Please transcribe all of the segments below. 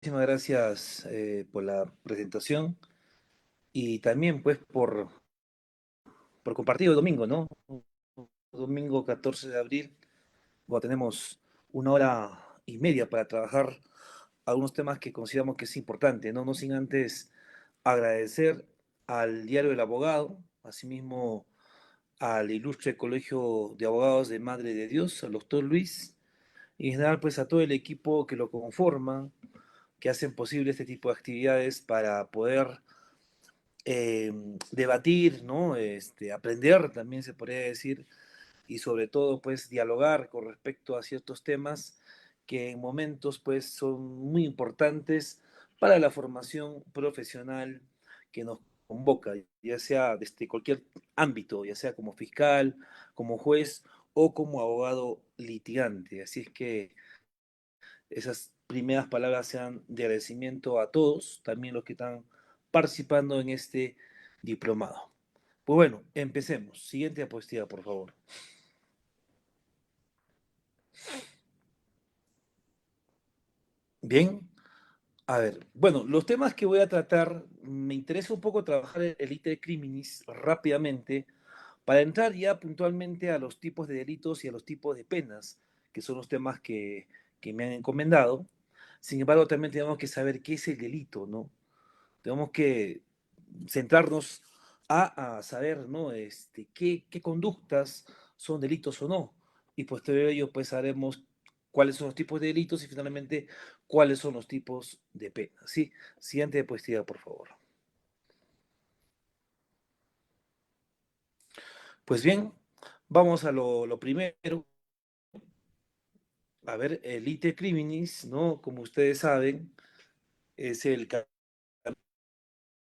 Muchísimas gracias por la presentación y también pues por compartir el domingo, ¿no? Domingo 14 de abril, bueno, tenemos 1 hora y media para trabajar algunos temas que consideramos que es importante, ¿no? No sin antes agradecer al Diario del Abogado, asimismo al ilustre Colegio de Abogados de Madre de Dios, al doctor Luis, y en general pues a todo el equipo que lo conforma, que hacen posible este tipo de actividades para poder eh, debatir, ¿no? Aprender también se podría decir, y sobre todo pues dialogar con respecto a ciertos temas que en momentos pues son muy importantes para la formación profesional que nos convoca, ya sea desde cualquier ámbito, ya sea como fiscal, como juez o como abogado litigante. Así es que esas primeras palabras sean de agradecimiento a todos, también los que están participando en este diplomado. Pues bueno, empecemos. Siguiente diapositiva, por favor. Bien, a ver, bueno, los temas que voy a tratar, me interesa un poco trabajar el iter criminis rápidamente para entrar ya puntualmente a los tipos de delitos y a los tipos de penas, que son los temas que me han encomendado. Sin embargo, también tenemos que saber qué es el delito, ¿no? Tenemos que centrarnos a saber, ¿no? Qué conductas son delitos o no. Y posterior a ello, pues haremos cuáles son los tipos de delitos y finalmente cuáles son los tipos de penas. ¿Sí? Siguiente diapositiva, por favor. Pues bien, vamos a lo primero. A ver, el ite criminis, ¿no? Como ustedes saben, es el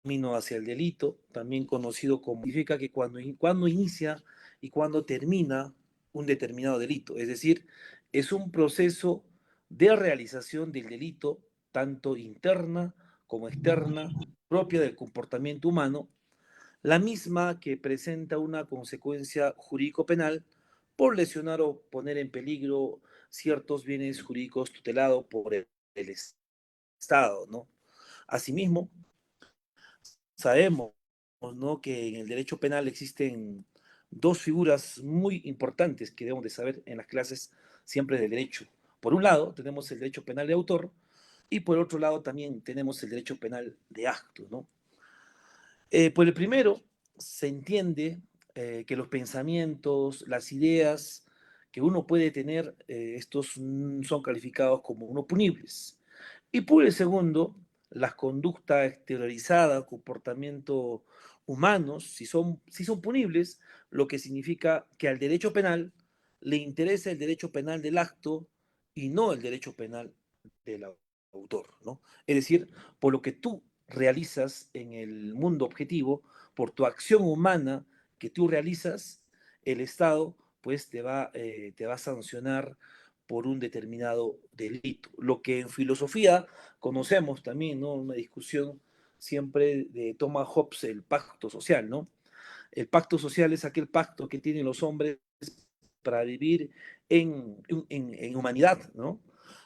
camino hacia el delito, también conocido como, significa que cuando inicia y cuando termina un determinado delito, es decir, es un proceso de realización del delito, tanto interna como externa, propia del comportamiento humano, la misma que presenta una consecuencia jurídico-penal por lesionar o poner en peligro ciertos bienes jurídicos tutelados por el Estado, ¿no? Asimismo, sabemos, ¿no?, que en el derecho penal existen dos figuras muy importantes que debemos de saber en las clases siempre de derecho. Por un lado, tenemos el derecho penal de autor y por otro lado también tenemos el derecho penal de acto, ¿no? Por el primero, se entiende que los pensamientos, las ideas que uno puede tener, estos son calificados como no punibles. Y por el segundo, las conductas exteriorizadas, comportamiento humanos, si son punibles, lo que significa que al derecho penal le interesa el derecho penal del acto y no el derecho penal del autor, ¿no? Es decir, por lo que tú realizas en el mundo objetivo, por tu acción humana que tú realizas, el Estado pues te va a sancionar por un determinado delito. Lo que en filosofía conocemos también, ¿no? Una discusión siempre de Thomas Hobbes, el pacto social, ¿no? El pacto social es aquel pacto que tienen los hombres para vivir en humanidad, ¿no?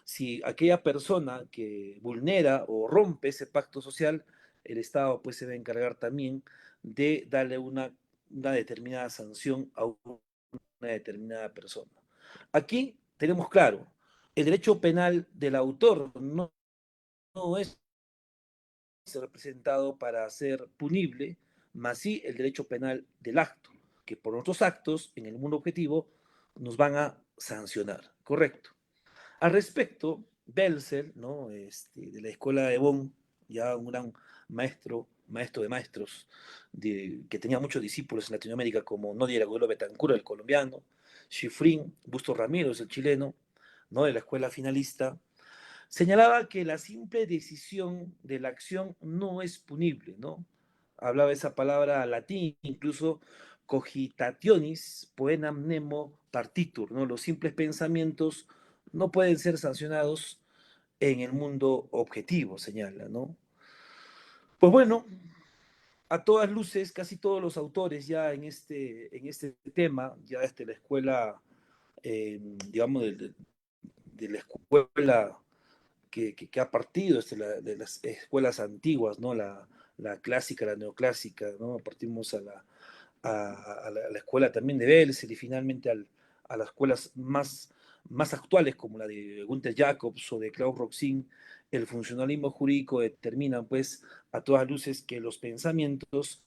Si aquella persona que vulnera o rompe ese pacto social, el Estado pues se va a encargar también de darle una determinada sanción a una determinada persona. Aquí tenemos claro, el derecho penal del autor no es representado para ser punible, más sí el derecho penal del acto, que por otros actos en el mundo objetivo nos van a sancionar, correcto. Al respecto, Belzer, ¿no? De la escuela de Bonn, ya un gran maestro de maestros, que tenía muchos discípulos en Latinoamérica, como Nodi Agüero Betancur, el colombiano, Schifrin, Busto Ramírez, el chileno, ¿no?, de la escuela finalista, señalaba que la simple decisión de la acción no es punible, ¿no? Hablaba esa palabra latín, incluso cogitationis poenam nemo partitur, ¿no? Los simples pensamientos no pueden ser sancionados en el mundo objetivo, señala, ¿no? Pues bueno, a todas luces, casi todos los autores ya en este tema, ya desde la escuela, digamos, de la escuela que ha partido de las escuelas antiguas, ¿no? La clásica, la neoclásica, ¿no? Partimos a la escuela también de Belser y finalmente a las escuelas más actuales como la de Gunther Jacobs o de Klaus Roxin. El funcionalismo jurídico determina pues a todas luces que los pensamientos,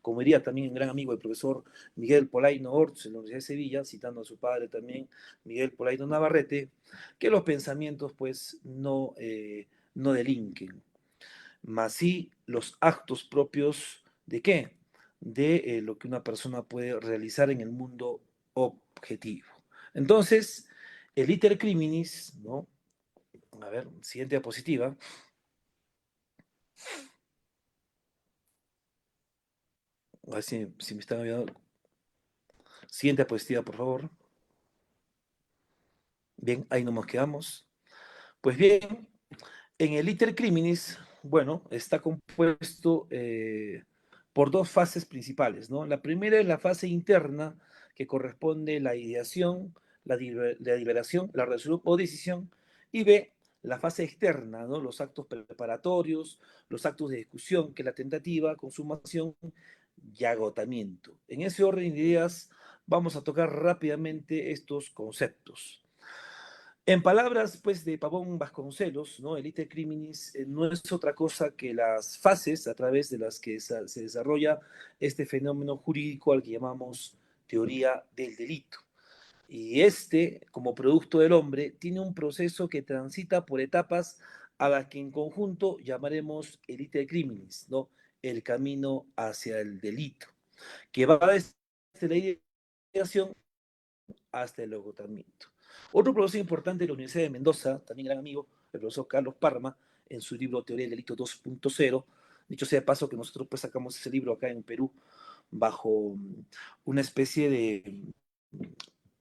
como diría también un gran amigo del profesor Miguel Polaino Orts en la Universidad de Sevilla, citando a su padre también, Miguel Polaino Navarrete, que los pensamientos pues no delinquen, más sí los actos propios de qué, de lo que una persona puede realizar en el mundo objetivo. Entonces, el iter criminis, ¿no? A ver, siguiente diapositiva. A ver si me están viendo. Siguiente diapositiva, por favor. Bien, ahí nos quedamos. Pues bien, en el iter criminis, bueno, está compuesto por dos fases principales, ¿no? La primera es la fase interna, que corresponde a la ideación, la deliberación, la resolución o decisión, y B, la fase externa, ¿no? Los actos preparatorios, los actos de discusión, que es la tentativa, consumación y agotamiento. En ese orden de ideas, vamos a tocar rápidamente estos conceptos. En palabras pues de Pavón Vasconcelos, ¿no? El iter criminis no es otra cosa que las fases a través de las que se desarrolla este fenómeno jurídico al que llamamos teoría del delito. Y este, como producto del hombre, tiene un proceso que transita por etapas a las que en conjunto llamaremos el iter criminis, ¿no? El camino hacia el delito, que va desde la ideación hasta el agotamiento. Otro profesor importante de la Universidad de Mendoza, también gran amigo, el profesor Carlos Parma, en su libro Teoría del Delito 2.0, dicho sea de paso que nosotros pues sacamos ese libro acá en Perú bajo una especie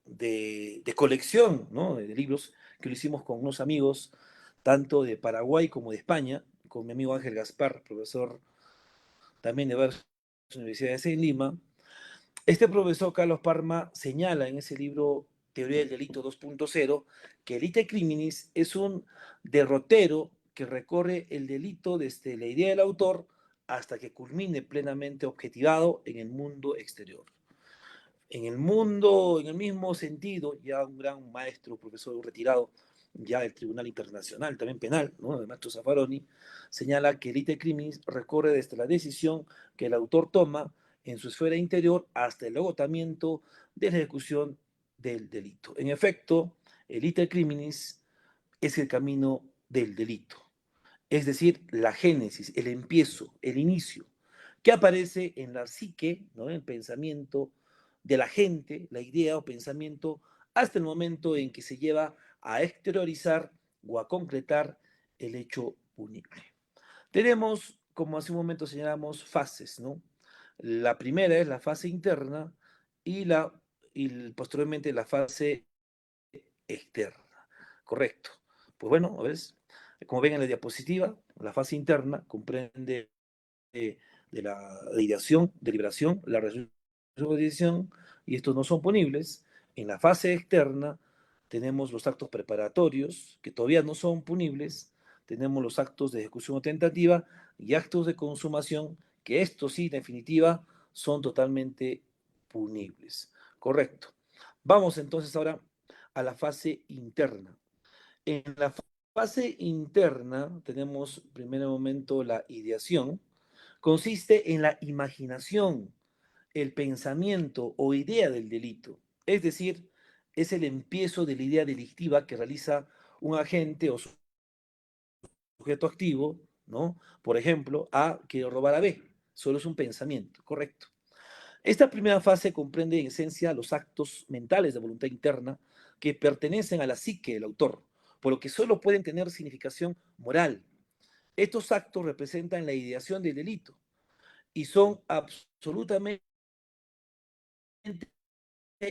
de colección, ¿no? De libros que lo hicimos con unos amigos, tanto de Paraguay como de España, con mi amigo Ángel Gaspar, profesor también de varias universidades en Lima. Este profesor Carlos Parma señala en ese libro Teoría del Delito 2.0 que el iter criminis es un derrotero que recorre el delito desde la idea del autor hasta que culmine plenamente objetivado en el mundo exterior. En el mundo, en el mismo sentido, ya un gran maestro, profesor retirado ya del Tribunal Internacional, también penal, ¿no? El maestro Zaffaroni, señala que el iter criminis recorre desde la decisión que el autor toma en su esfera interior hasta el agotamiento de la ejecución del delito. En efecto, el iter criminis es el camino del delito, es decir, la génesis, el empiezo, el inicio, que aparece en la psique, ¿no? En el pensamiento de la gente, la idea o pensamiento, hasta el momento en que se lleva a exteriorizar o a concretar el hecho punible. Tenemos, como hace un momento señalamos, fases, ¿no? La primera es la fase interna y, y posteriormente la fase externa. Correcto. Pues bueno, a ver, como ven en la diapositiva, la fase interna comprende de la ideación, deliberación, la resolución de decisión, y estos no son punibles. En la fase externa tenemos los actos preparatorios, que todavía no son punibles, tenemos los actos de ejecución o tentativa y actos de consumación, que estos sí, en definitiva, son totalmente punibles. Correcto. Vamos entonces ahora a la fase interna. En la fase interna tenemos, en primer momento, la ideación. Consiste en la imaginación, el pensamiento o idea del delito. Es decir, es el empiezo de la idea delictiva que realiza un agente o sujeto activo, ¿no? Por ejemplo, A quiere robar a B. Solo es un pensamiento, correcto. Esta primera fase comprende en esencia los actos mentales de voluntad interna que pertenecen a la psique del autor, por lo que solo pueden tener significación moral. Estos actos representan la ideación del delito y son absolutamente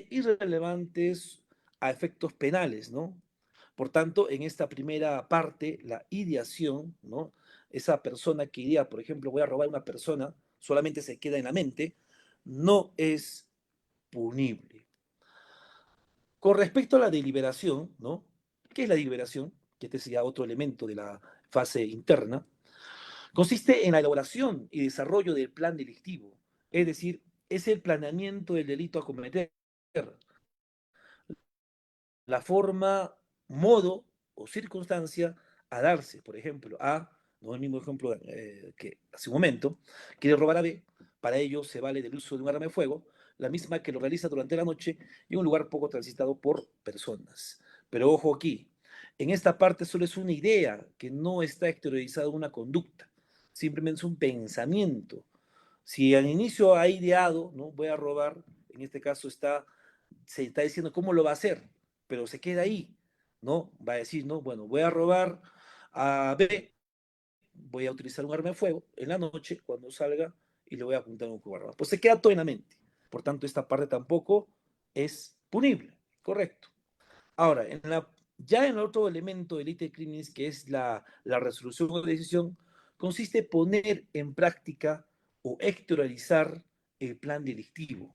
irrelevantes a efectos penales, ¿no? Por tanto, en esta primera parte, la ideación, ¿no? Esa persona que idea, por ejemplo, voy a robar a una persona, solamente se queda en la mente, no es punible. Con respecto a la deliberación, ¿no? ¿Qué es la deliberación? que este sería otro elemento de la fase interna, consiste en la elaboración y desarrollo del plan delictivo, es decir, es el planeamiento del delito a cometer, la forma, modo o circunstancia a darse. Por ejemplo, A, no el mismo ejemplo que hace un momento, quiere robar a B, para ello se vale del uso de un arma de fuego, la misma que lo realiza durante la noche en un lugar poco transitado por personas. Pero ojo aquí, en esta parte solo es una idea que no está exteriorizada en una conducta, simplemente es un pensamiento. Si al inicio ha ideado, ¿no? Voy a robar, en este caso se está diciendo cómo lo va a hacer, pero se queda ahí, ¿no? Va a decir, ¿no? Bueno, voy a robar a B, voy a utilizar un arma de fuego en la noche cuando salga y le voy a apuntar un cubo de arma. Pues se queda todo en la mente. Por tanto, esta parte tampoco es punible, correcto. Ahora, ya en el otro elemento del de crímenes, que es la resolución o decisión, consiste en poner en práctica o exteriorizar el plan delictivo.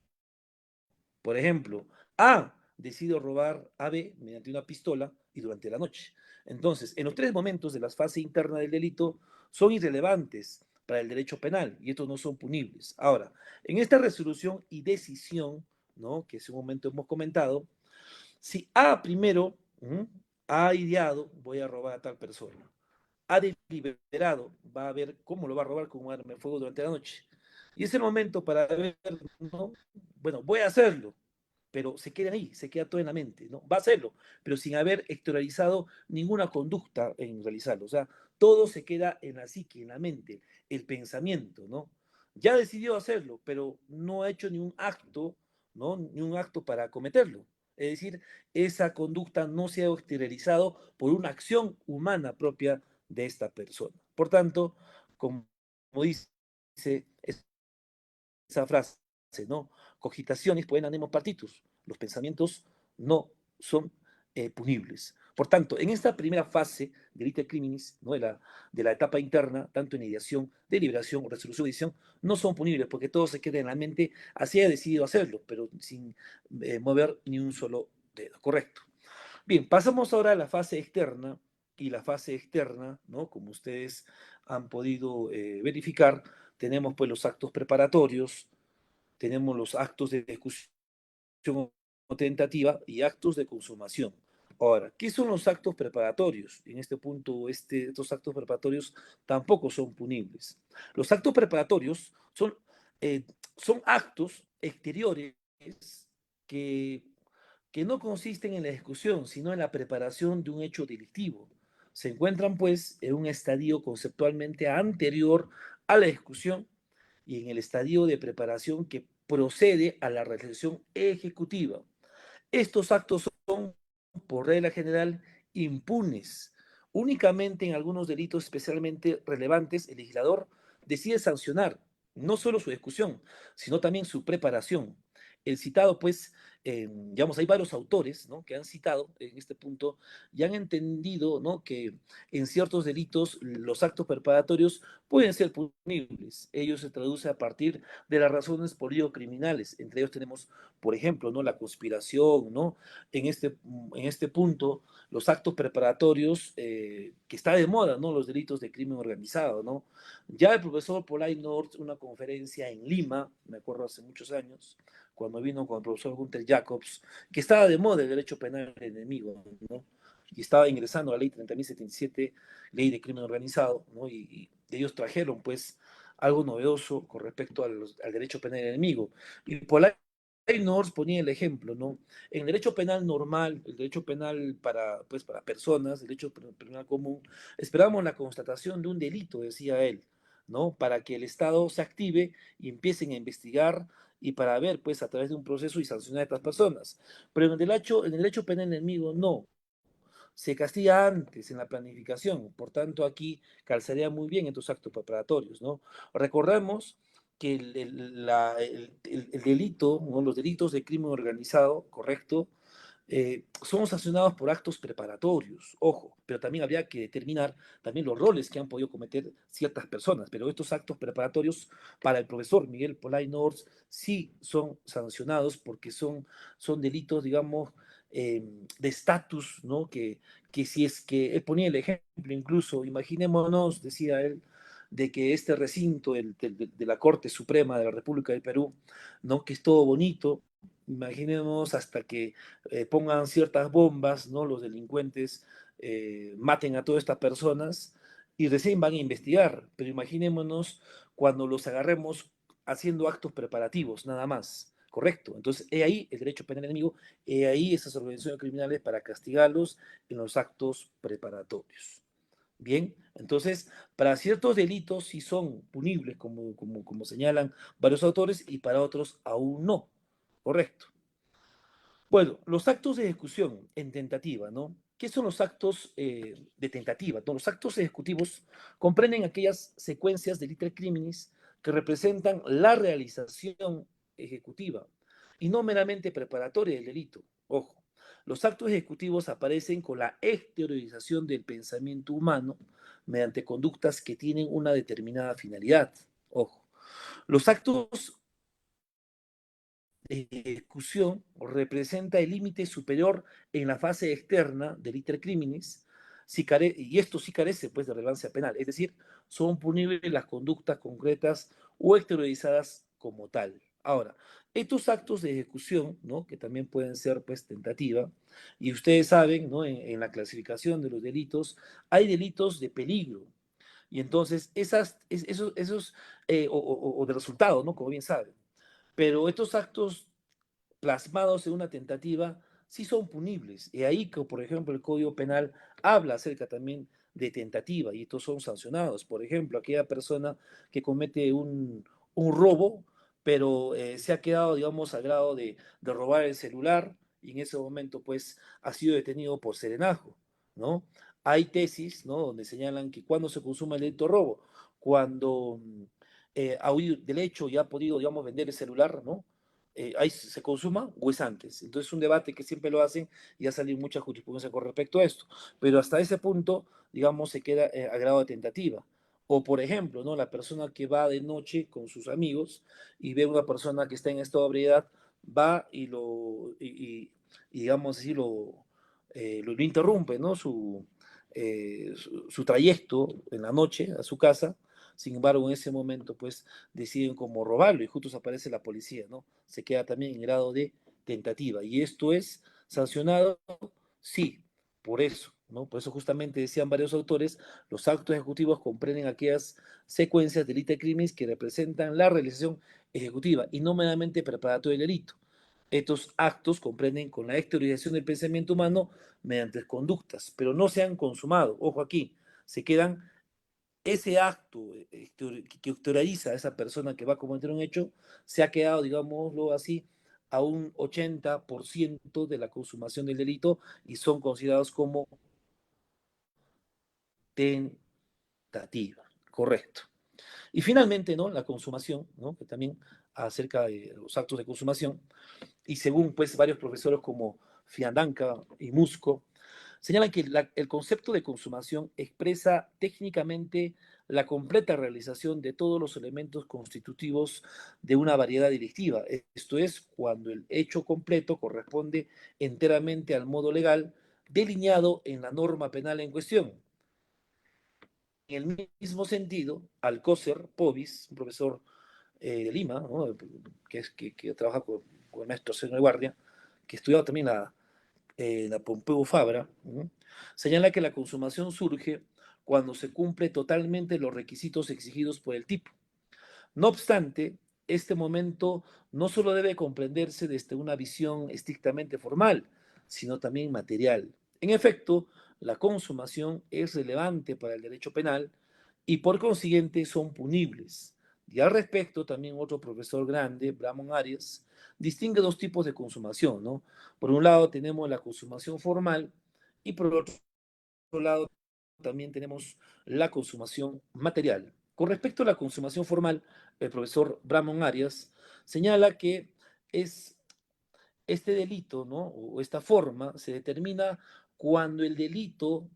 Por ejemplo, A decide robar a B mediante una pistola y durante la noche. Entonces, en los tres momentos de la fase interna del delito son irrelevantes para el derecho penal y estos no son punibles. Ahora, en esta resolución y decisión, ¿no? Que en un momento hemos comentado, si A primero ha ideado, voy a robar a tal persona, ha deliberado, va a ver cómo lo va a robar con un arma de fuego durante la noche. Y es el momento para ver, ¿no? Bueno, voy a hacerlo, pero se queda ahí, se queda todo en la mente, ¿no? Va a hacerlo, pero sin haber exteriorizado ninguna conducta en realizarlo. O sea, todo se queda en la psique, en la mente, el pensamiento, ¿no? Ya decidió hacerlo, pero no ha hecho ni un acto, ¿no? Ni un acto para cometerlo. Es decir, esa conducta no se ha exteriorizado por una acción humana propia de esta persona. Por tanto, como dice esa frase, ¿no? Cogitaciones pueden animo partitus. Los pensamientos no son punibles. Por tanto, en esta primera fase del ite criminis, ¿no? de la etapa interna, tanto en ideación, deliberación, resolución, decisión, no son punibles porque todo se queda en la mente, así ha decidido hacerlo, pero sin mover ni un solo dedo, correcto. Bien, pasamos ahora a la fase externa, y la fase externa, ¿no? Como ustedes han podido verificar, tenemos pues los actos preparatorios, tenemos los actos de ejecución o tentativa y actos de consumación. Ahora, ¿qué son los actos preparatorios? En este punto, estos actos preparatorios tampoco son punibles. Los actos preparatorios eh, son actos exteriores que, que no consisten en la ejecución, sino en la preparación de un hecho delictivo. Se encuentran, pues, en un estadio conceptualmente anterior a la ejecución y en el estadio de preparación que procede a la realización ejecutiva. Estos actos son, por regla general, impunes. Únicamente en algunos delitos especialmente relevantes, el legislador decide sancionar no solo su ejecución, sino también su preparación. El citado, pues, digamos, hay varios autores, ¿no? Que han citado en este punto y han entendido, ¿no? Que en ciertos delitos los actos preparatorios pueden ser punibles. Ello se traduce a partir de las razones político-criminales. Entre ellos tenemos, por ejemplo, ¿no? La conspiración, ¿no? En este punto, los actos preparatorios, que está de moda, ¿no? Los delitos de crimen organizado, ¿no? Ya el profesor Polay North, una conferencia en Lima, me acuerdo hace muchos años, cuando vino con el profesor Gunther Jacobs, que estaba de moda el derecho penal enemigo, ¿no? Y estaba ingresando a la ley 30.077, ley de crimen organizado, ¿no? Y ellos trajeron, pues, algo novedoso con respecto al derecho penal enemigo. Y Polay North ponía el ejemplo, ¿no? En el derecho penal normal, el derecho penal para personas, el derecho penal común, esperamos la constatación de un delito, decía él, ¿no? Para que el Estado se active y empiecen a investigar y para ver, pues, a través de un proceso y sancionar a estas personas. Pero en el derecho penal enemigo, no. Se castiga antes en la planificación, por tanto aquí calzaría muy bien estos actos preparatorios, ¿no? Recordemos que el delito, ¿no? Los delitos de crimen organizado, correcto, son sancionados por actos preparatorios, ojo, pero también habría que determinar también los roles que han podido cometer ciertas personas, pero estos actos preparatorios para el profesor Miguel Polay Nors sí son sancionados porque son delitos, digamos, de estatus, ¿no? Que si es que, él ponía el ejemplo, incluso, imaginémonos, decía él, de que este recinto de la Corte Suprema de la República del Perú, ¿no? Que es todo bonito, imaginemos hasta que pongan ciertas bombas, ¿no? Los delincuentes maten a todas estas personas y recién van a investigar, pero imaginémonos cuando los agarremos haciendo actos preparativos, nada más. Correcto. Entonces, he ahí el derecho penal enemigo, he ahí esas organizaciones criminales para castigarlos en los actos preparatorios. Bien, entonces, para ciertos delitos sí son punibles, como señalan varios autores, y para otros aún no. Correcto. Bueno, los actos de ejecución en tentativa, ¿no? ¿Qué son los actos de tentativa? ¿No? Los actos ejecutivos comprenden aquellas secuencias de liter criminis que representan la realización ejecutiva y no meramente preparatoria del delito. Ojo, los actos ejecutivos aparecen con la exteriorización del pensamiento humano mediante conductas que tienen una determinada finalidad. Ojo, los actos ejecución representa el límite superior en la fase externa del iter criminis, y esto sí carece pues, de relevancia penal, es decir, son punibles las conductas concretas o exteriorizadas como tal. Ahora, estos actos de ejecución, ¿no? Que también pueden ser pues tentativa, y ustedes saben, ¿no? En la clasificación de los delitos, hay delitos de peligro, y entonces o de resultado, ¿no? Como bien saben. Pero estos actos plasmados en una tentativa sí son punibles. Y ahí que, por ejemplo, el Código Penal habla acerca también de tentativa y estos son sancionados. Por ejemplo, aquella persona que comete un robo, pero se ha quedado, digamos, al grado de robar el celular y en ese momento, pues, ha sido detenido por serenajo, ¿no? Hay tesis, ¿no? Donde señalan que cuando se consuma el delito de robo, cuando ha huido del hecho y ha podido, digamos, vender el celular, ¿no? Ahí se consuma o es antes. Entonces es un debate que siempre lo hacen y ha salido mucha jurisprudencia con respecto a esto. Pero hasta ese punto, digamos, se queda a grado de tentativa. O por ejemplo, ¿no? La persona que va de noche con sus amigos y ve a una persona que está en estado de ebriedad, va y digamos así, lo interrumpe, ¿no? Su trayecto en la noche a su casa. Sin embargo, en ese momento, pues, deciden como robarlo y justo se aparece la policía, ¿no? Se queda también en grado de tentativa. ¿Y esto es sancionado? Sí, por eso, ¿no? Por eso justamente decían varios autores, los actos ejecutivos comprenden aquellas secuencias de delito crimes que representan la realización ejecutiva y no meramente preparatorio del delito. Estos actos comprenden con la exteriorización del pensamiento humano mediante conductas, pero no se han consumado. Ojo aquí, se quedan ese acto que autoriza a esa persona que va a cometer un hecho, se ha quedado, digámoslo así, a un 80% de la consumación del delito y son considerados como tentativa. Correcto. Y finalmente, ¿no? La consumación, ¿no? Que también acerca de los actos de consumación, y según pues varios profesores como Fiandanca y Musco, señalan que el concepto de consumación expresa técnicamente la completa realización de todos los elementos constitutivos de una variedad delictiva. Esto es, cuando el hecho completo corresponde enteramente al modo legal delineado en la norma penal en cuestión. En el mismo sentido, Alcócer Povis, un profesor de Lima, ¿no? que trabaja con el maestro Seno de Guardia, que estudiaba también la Pompeu Fabra, ¿no? Señala que la consumación surge cuando se cumple totalmente los requisitos exigidos por el tipo. No obstante, este momento no solo debe comprenderse desde una visión estrictamente formal, sino también material. En efecto, la consumación es relevante para el derecho penal y por consiguiente son punibles. Y al respecto, también otro profesor grande, Bramon Arias, distingue dos tipos de consumación, ¿no? Por un lado tenemos la consumación formal y por otro lado también tenemos la consumación material. Con respecto a la consumación formal, el profesor Bramon Arias señala que es este delito, ¿no? O esta forma se determina cuando el delito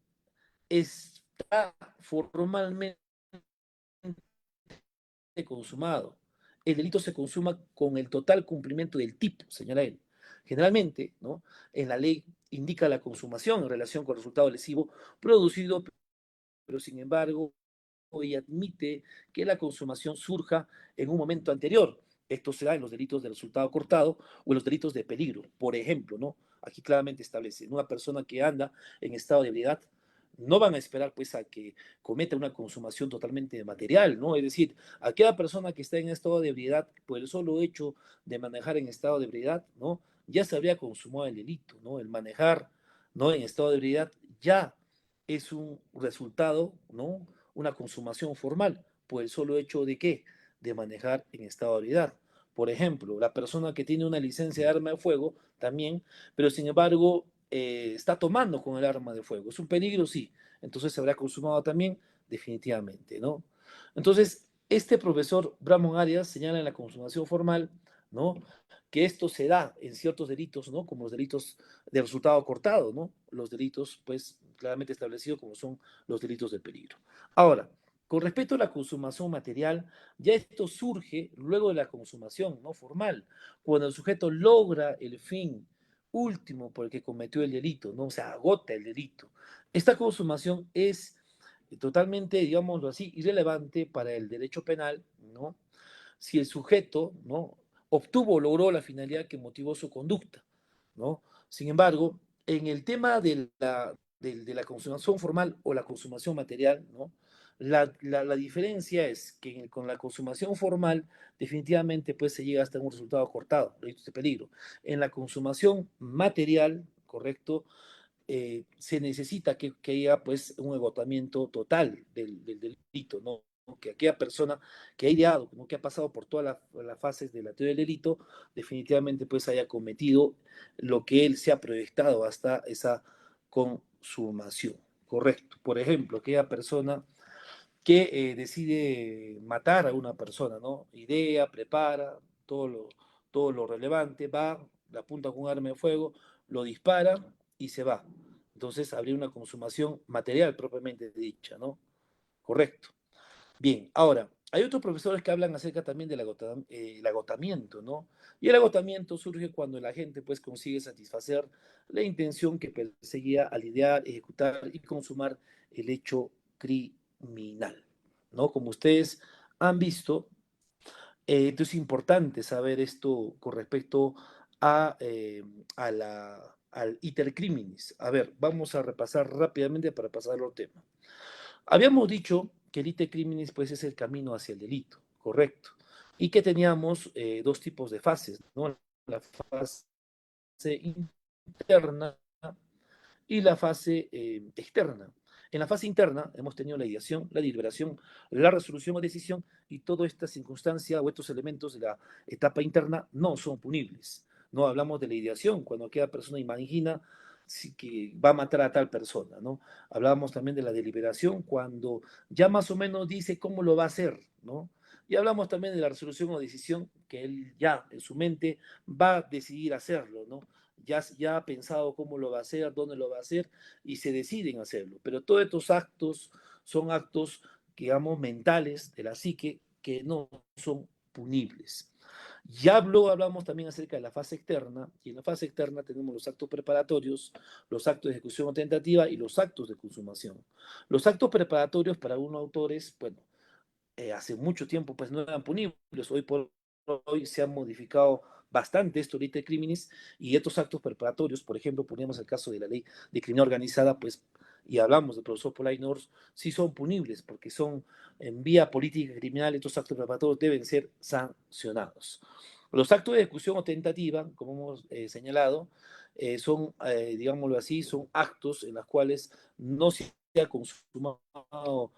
está formalmente consumado. El delito se consuma con el total cumplimiento del tipo, señala él. Generalmente, ¿no? En la ley indica la consumación en relación con el resultado lesivo producido, pero sin embargo, y admite que la consumación surja en un momento anterior. Esto se da en los delitos de resultado cortado o en los delitos de peligro. Por ejemplo, ¿no? Aquí claramente establece, una persona que anda en estado de ebriedad no van a esperar pues a que cometa una consumación totalmente material, ¿no? Es decir, aquella persona que está en estado de ebriedad por el solo hecho de manejar en estado de ebriedad, ¿no? Ya se habría consumado el delito, ¿no? El manejar, ¿no? En estado de ebriedad ya es un resultado, ¿no? Una consumación formal por el solo hecho de qué? De manejar en estado de ebriedad. Por ejemplo, la persona que tiene una licencia de arma de fuego también, pero sin embargo está tomando con el arma de fuego. ¿Es un peligro? Sí. Entonces se habrá consumado también, definitivamente, ¿no? Entonces, este profesor Bramon Arias señala en la consumación formal, ¿no? Que esto se da en ciertos delitos, ¿no? Como los delitos de resultado cortado, ¿no? Los delitos, pues, claramente establecidos como son los delitos de peligro. Ahora, con respecto a la consumación material, ya esto surge luego de la consumación, ¿no? Formal, cuando el sujeto logra el fin último por el que cometió el delito, ¿no? O sea, agota el delito. Esta consumación es totalmente, digámoslo así, irrelevante para el derecho penal, ¿no? Si el sujeto, ¿no? Obtuvo o logró la finalidad que motivó su conducta, ¿no? Sin embargo, en el tema de la consumación formal o la consumación material, ¿no? La diferencia es que con la consumación formal definitivamente pues se llega hasta un resultado cortado, delitos de peligro. En la consumación material, correcto, se necesita que haya pues un agotamiento total del delito, ¿no? Que aquella persona que ha ideado, ¿no? Que ha pasado por todas las fases de la teoría del delito, definitivamente pues haya cometido lo que él se ha proyectado hasta esa consumación, correcto. Por ejemplo, aquella persona que decide matar a una persona, ¿no? Idea, prepara todo lo relevante, va, la apunta con un arma de fuego, lo dispara y se va. Entonces habría una consumación material propiamente dicha, ¿no? Correcto. Bien, ahora, hay otros profesores que hablan acerca también del el agotamiento, ¿no? Y el agotamiento surge cuando la gente pues consigue satisfacer la intención que perseguía al idear, ejecutar y consumar el hecho criminal, ¿no? Como ustedes han visto, entonces es importante saber esto con respecto a, al iter criminis. A ver, vamos a repasar rápidamente para pasar al tema. Habíamos dicho que el ite criminis pues, es el camino hacia el delito, correcto. Y que teníamos dos tipos de fases, ¿no? La fase interna y la fase externa. En la fase interna hemos tenido la ideación, la deliberación, la resolución o decisión, y toda esta circunstancia o estos elementos de la etapa interna no son punibles. No hablamos de la ideación, cuando aquella persona imagina que va a matar a tal persona, ¿no? Hablábamos también de la deliberación, cuando ya más o menos dice cómo lo va a hacer, ¿no? Y hablamos también de la resolución o decisión, que él ya en su mente va a decidir hacerlo, ¿no? Ya ha pensado cómo lo va a hacer, dónde lo va a hacer y se deciden hacerlo. Pero todos estos actos son actos, digamos, mentales de la psique que no son punibles. Ya luego hablamos también acerca de la fase externa, y en la fase externa tenemos los actos preparatorios, los actos de ejecución o tentativa y los actos de consumación. Los actos preparatorios para algunos autores, bueno, hace mucho tiempo pues no eran punibles, hoy por hoy se han modificado bastante esto ahorita de crímenes y estos actos preparatorios, por ejemplo, poníamos el caso de la ley de criminalidad organizada, pues, y hablamos del profesor Polainors, sí son punibles porque son en vía política criminal, estos actos preparatorios deben ser sancionados. Los actos de ejecución o tentativa, como hemos señalado, son, digámoslo así, son actos en los cuales no se ha consumado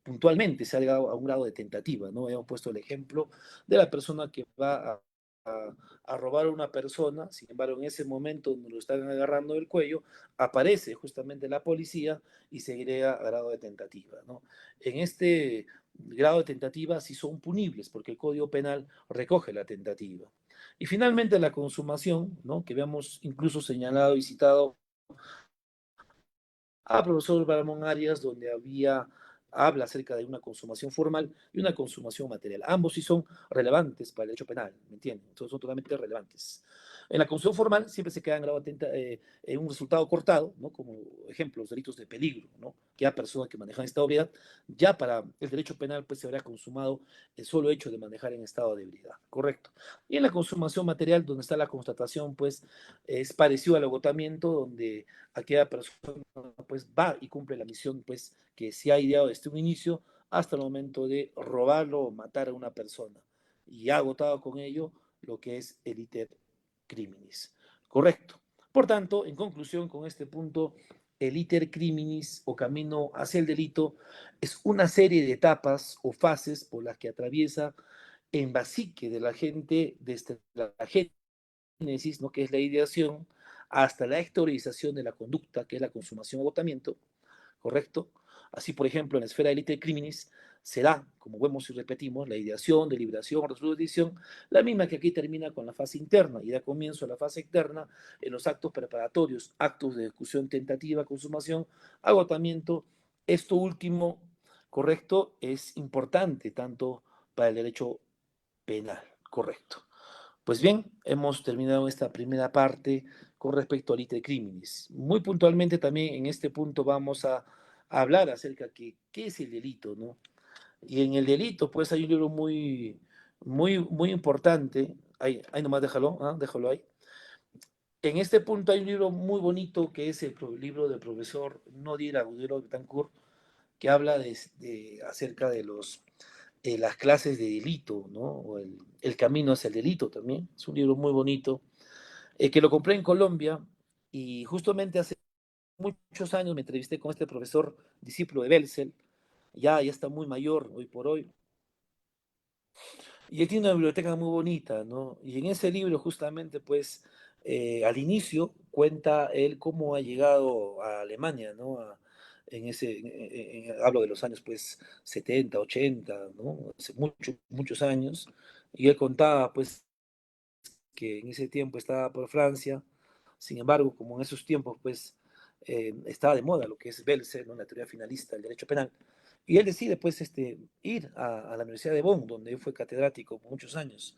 puntualmente, se ha llegado a un grado de tentativa, ¿no? Hemos puesto el ejemplo de la persona que va a robar a una persona, sin embargo, en ese momento donde lo están agarrando del cuello, aparece justamente la policía y se agrega a grado de tentativa, ¿no? En este grado de tentativa sí son punibles, porque el Código Penal recoge la tentativa. Y finalmente la consumación, ¿no? Que habíamos incluso señalado y citado a profesor Baramón Arias, donde había habla acerca de una consumación formal y una consumación material. Ambos sí son relevantes para el derecho penal, ¿me entienden? Entonces son totalmente relevantes. En la consumación formal siempre se queda en grado atenta, en un resultado cortado, ¿no? Como ejemplo, los delitos de peligro, ¿no? Que a personas que manejan esta ebriedad, ya para el derecho penal pues se habrá consumado el solo hecho de manejar en estado de ebriedad, correcto. Y en la consumación material, donde está la constatación, pues es parecido al agotamiento, donde aquella persona pues va y cumple la misión pues que se ha ideado desde un inicio hasta el momento de robarlo o matar a una persona. Y ha agotado con ello lo que es el iter criminis. Correcto. Por tanto, en conclusión, con este punto, el iter criminis o camino hacia el delito es una serie de etapas o fases por las que atraviesa en la psique de la gente desde la génesis, ¿no? Que es la ideación, hasta la exteriorización de la conducta, que es la consumación o agotamiento, ¿correcto? Así, por ejemplo, en la esfera de élite criminis se da, como vemos y repetimos, la ideación, deliberación, resolución, la misma que aquí termina con la fase interna y da comienzo a la fase externa en los actos preparatorios, actos de ejecución tentativa, consumación, agotamiento. Esto último, correcto, es importante tanto para el derecho penal, correcto. Pues bien, hemos terminado esta primera parte con respecto al ite criminis. Muy puntualmente también en este punto vamos a hablar acerca de qué es el delito, ¿no? Y en el delito, pues hay un libro muy importante. Ahí nomás déjalo, ¿ah? Déjalo ahí. En este punto hay un libro muy bonito que es el libro del profesor Nodir Agudelo Betancourt, que habla acerca de las clases de delito, ¿no? O el camino hacia el delito también. Es un libro muy bonito, que lo compré en Colombia y justamente hace muchos años me entrevisté con este profesor, discípulo de Belzel, ya está muy mayor hoy por hoy, y él tiene una biblioteca muy bonita, ¿no? Y en ese libro justamente, pues, al inicio cuenta él cómo ha llegado a Alemania, ¿no? Hablo de los años, pues, 70, 80, ¿no? Hace muchos años, y él contaba, pues, que en ese tiempo estaba por Francia. Sin embargo, como en esos tiempos, pues, estaba de moda lo que es Belser, ¿no? La teoría finalista del derecho penal, y él decide, pues, ir a la Universidad de Bonn, donde él fue catedrático por muchos años,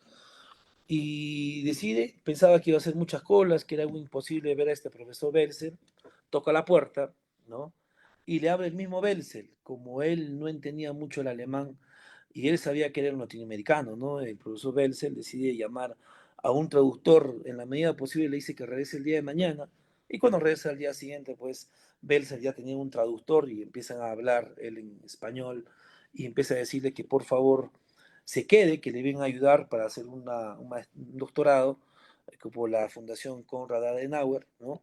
y decide, pensaba que iba a hacer muchas colas, que era algo imposible ver a este profesor Belser, toca la puerta, ¿no? Y le abre el mismo Belser, como él no entendía mucho el alemán, y él sabía que era un latinoamericano, ¿no? El profesor Belser decide llamar a un traductor, en la medida posible le dice que regrese el día de mañana, y cuando regresa al día siguiente, pues Belser ya tenía un traductor y empiezan a hablar él en español, y empieza a decirle que por favor se quede, que le vienen a ayudar para hacer un doctorado por la Fundación Konrad Adenauer, ¿no?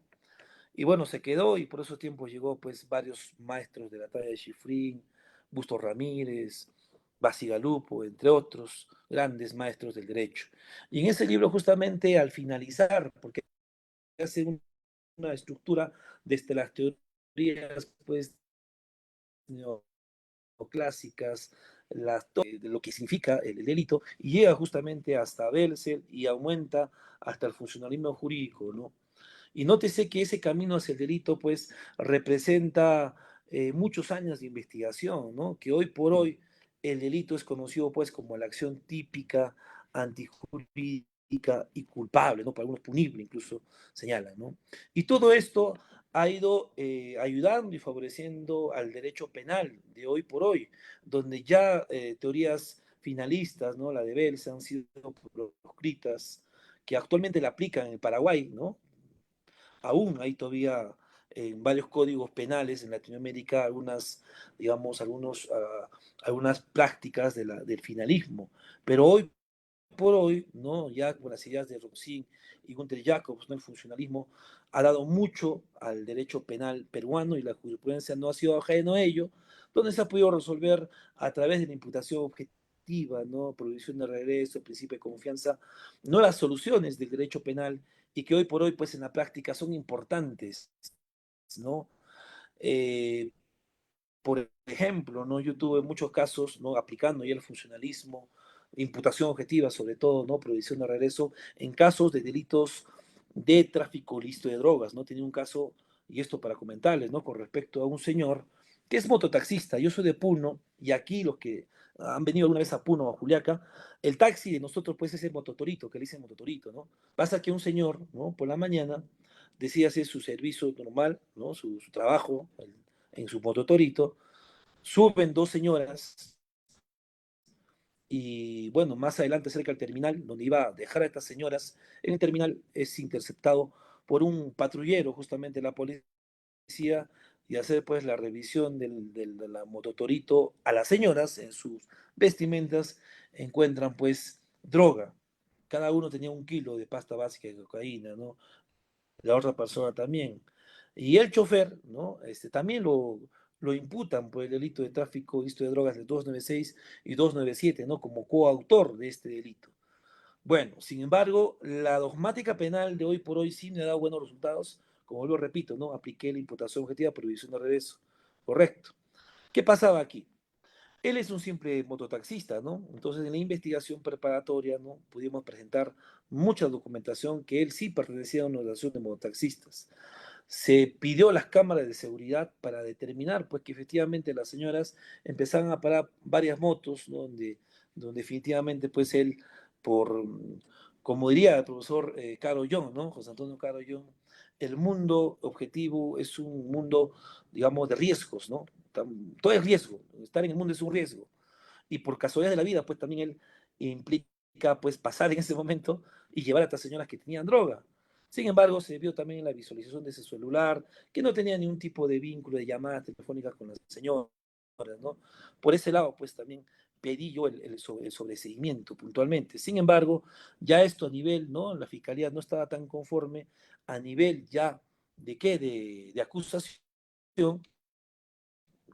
Y bueno, se quedó y por esos tiempos llegó pues varios maestros de la talla de Schifrin, Busto Ramírez, Basigalupo, entre otros grandes maestros del derecho. Y en ese libro justamente al finalizar, porque hace una estructura desde las teorías pues clásicas, de lo que significa el delito, y llega justamente hasta Belzel y aumenta hasta el funcionalismo jurídico, ¿no? Y nótese que ese camino hacia el delito, pues, representa muchos años de investigación, ¿no? Que hoy por hoy el delito es conocido, pues, como la acción típica, antijurídica y culpable, ¿no? Para algunos punible, incluso señalan, ¿no? Y todo esto ha ido ayudando y favoreciendo al derecho penal de hoy por hoy, donde ya teorías finalistas, ¿no? La de Belsa han sido proscritas, que actualmente la aplican en el Paraguay, ¿no? Aún hay todavía en varios códigos penales en Latinoamérica algunas prácticas del finalismo, pero hoy por hoy, ¿no? Ya con las ideas de Roxin y Gunther Jacobs, ¿no? El funcionalismo ha dado mucho al derecho penal peruano y la jurisprudencia no ha sido ajeno a ello, donde se ha podido resolver a través de la imputación objetiva, ¿no? Prohibición de regreso, principio de confianza, no las soluciones del derecho penal y que hoy por hoy, pues en la práctica son importantes, ¿no? Eh, por ejemplo, ¿no? Yo tuve muchos casos, ¿no? Aplicando ya el funcionalismo, imputación objetiva, sobre todo, ¿no? Prohibición de regreso, en casos de delitos de tráfico ilícito de drogas, ¿no? Tenía un caso, y esto para comentarles, ¿no? Con respecto a un señor ¿Qué es mototaxista? Yo soy de Puno y aquí los que han venido alguna vez a Puno o a Juliaca, el taxi de nosotros pues es el mototorito, que le dicen mototorito, ¿no? Pasa que un señor, ¿no? Por la mañana decide hacer su servicio normal, ¿no? Su trabajo en su mototorito, suben dos señoras y bueno, más adelante cerca del terminal, donde iba a dejar a estas señoras, en el terminal es interceptado por un patrullero, justamente la policía, y hacer pues la revisión de la mototorito a las señoras en sus vestimentas, encuentran pues droga. Cada uno tenía 1 kilo de pasta básica de cocaína, ¿no? La otra persona también. Y el chofer, ¿no? También lo imputan por el delito de tráfico ilícito de drogas del 296 y 297, ¿no? Como coautor de este delito. Bueno, sin embargo, la dogmática penal de hoy por hoy sí me ha dado buenos resultados. Como lo repito, ¿no? Apliqué la imputación objetiva, prohibición de regreso. Correcto. ¿Qué pasaba aquí? Él es un simple mototaxista, ¿no? Entonces, en la investigación preparatoria, ¿no? Pudimos presentar mucha documentación que él sí pertenecía a una organización de mototaxistas. Se pidió las cámaras de seguridad para determinar, pues, que efectivamente las señoras empezaban a parar varias motos, ¿no? Donde definitivamente, pues, él, por, como diría el profesor Caro Young, ¿no? José Antonio Caro Young, el mundo objetivo es un mundo, digamos, de riesgos, ¿no? Todo es riesgo, estar en el mundo es un riesgo. Y por casualidad de la vida, pues también él implica pues pasar en ese momento y llevar a estas señoras que tenían droga. Sin embargo, se vio también en la visualización de ese celular que no tenía ningún tipo de vínculo de llamadas telefónicas con las señoras, ¿no? Por ese lado, pues también pedí yo el sobreseguimiento puntualmente. Sin embargo, ya esto a nivel, ¿no? La fiscalía no estaba tan conforme a nivel ya de qué, de acusación,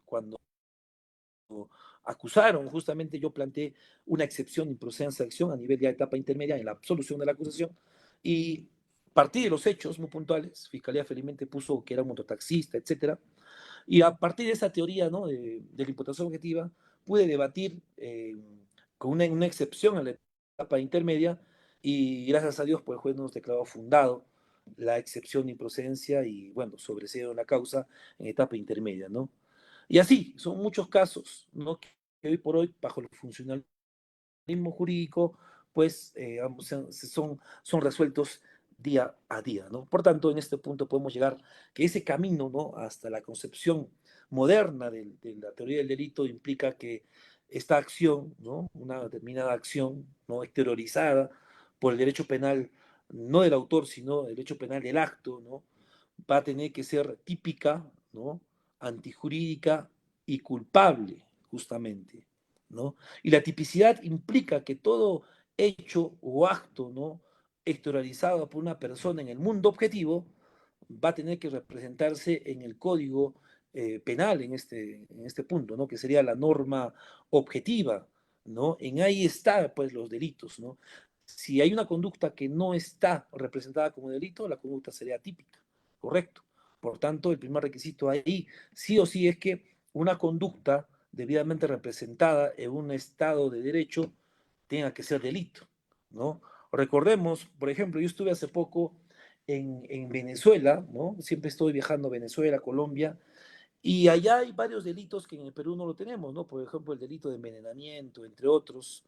cuando acusaron, justamente yo planteé una excepción de improcedencia de acción a nivel de etapa intermedia en la absolución de la acusación y partí de los hechos muy puntuales, Fiscalía felizmente puso que era un mototaxista, etcétera, y a partir de esa teoría, ¿no? de la imputación objetiva, pude debatir con una excepción a la etapa intermedia y gracias a Dios, pues el juez nos declaró fundado la excepción de improcedencia y, bueno, sobreseyeron la causa en etapa intermedia, ¿no? Y así, son muchos casos, ¿no? Que hoy por hoy, bajo el funcionalismo jurídico, pues son resueltos día a día, ¿no? Por tanto, en este punto podemos llegar que ese camino, ¿no? Hasta la concepción moderna de la teoría del delito implica que esta acción, ¿no? Una determinada acción, ¿no? Exteriorizada por el derecho penal, no del autor, sino el derecho penal del acto, ¿no? Va a tener que ser típica, ¿no? Antijurídica y culpable, justamente, ¿no? Y la tipicidad implica que todo hecho o acto, ¿no? Exteriorizado por una persona en el mundo objetivo va a tener que representarse en el código penal en este punto, ¿no? Que sería la norma objetiva, ¿no? En ahí está, pues, los delitos, ¿no? Si hay una conducta que no está representada como delito, la conducta sería típica, ¿correcto? Por tanto, el primer requisito ahí, sí o sí, es que una conducta debidamente representada en un estado de derecho tenga que ser delito, ¿no? Recordemos, por ejemplo, yo estuve hace poco en Venezuela, ¿no? Siempre estoy viajando a Venezuela, Colombia, y allá hay varios delitos que en el Perú no lo tenemos, ¿no? Por ejemplo, el delito de envenenamiento, entre otros,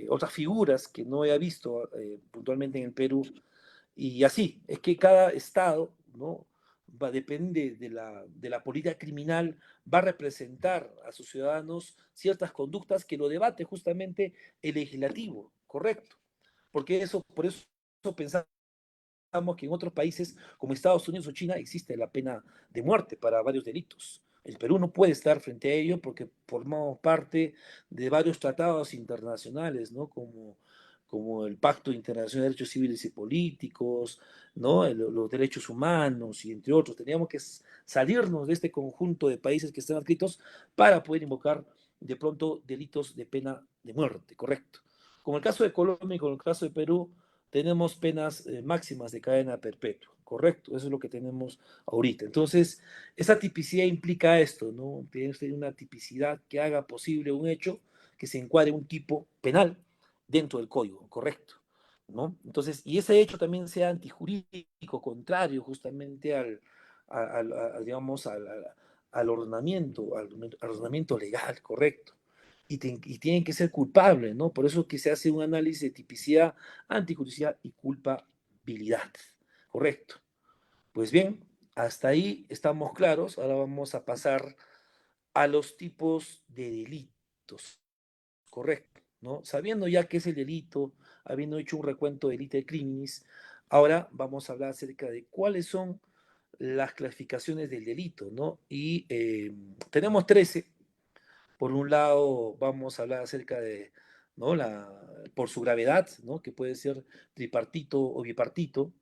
otras figuras que no he visto puntualmente en el Perú. Y así, es que cada estado, ¿no? Depende de la política criminal, va a representar a sus ciudadanos ciertas conductas que lo debate justamente el legislativo, ¿correcto? Porque eso, por eso pensamos que en otros países como Estados Unidos o China existe la pena de muerte para varios delitos. El Perú no puede estar frente a ello porque formamos parte de varios tratados internacionales, ¿no? Como el Pacto Internacional de Derechos Civiles y Políticos, ¿no? Los derechos humanos y entre otros. Teníamos que salirnos de este conjunto de países que están adscritos para poder invocar de pronto delitos de pena de muerte, correcto. Como el caso de Colombia y como el caso de Perú, tenemos penas máximas de cadena perpetua, correcto, eso es lo que tenemos ahorita. Entonces, esa tipicidad implica esto, ¿no? Tiene una tipicidad que haga posible un hecho que se encuadre un tipo penal dentro del código, correcto, ¿no? Entonces, y ese hecho también sea antijurídico, contrario justamente digamos, al ordenamiento legal, correcto. Y tienen que ser culpables, ¿no? Por eso que se hace un análisis de tipicidad, antijusticia y culpabilidad, correcto. Pues bien, hasta ahí estamos claros. Ahora vamos a pasar a los tipos de delitos, correcto, ¿no? Sabiendo ya qué es el delito, habiendo hecho un recuento de delito de crímenes, ahora vamos a hablar acerca de cuáles son las clasificaciones del delito, ¿no? Y tenemos 13. Por un lado, vamos a hablar acerca de, ¿no? Por su gravedad, ¿no? Que puede ser tripartito o bipartito,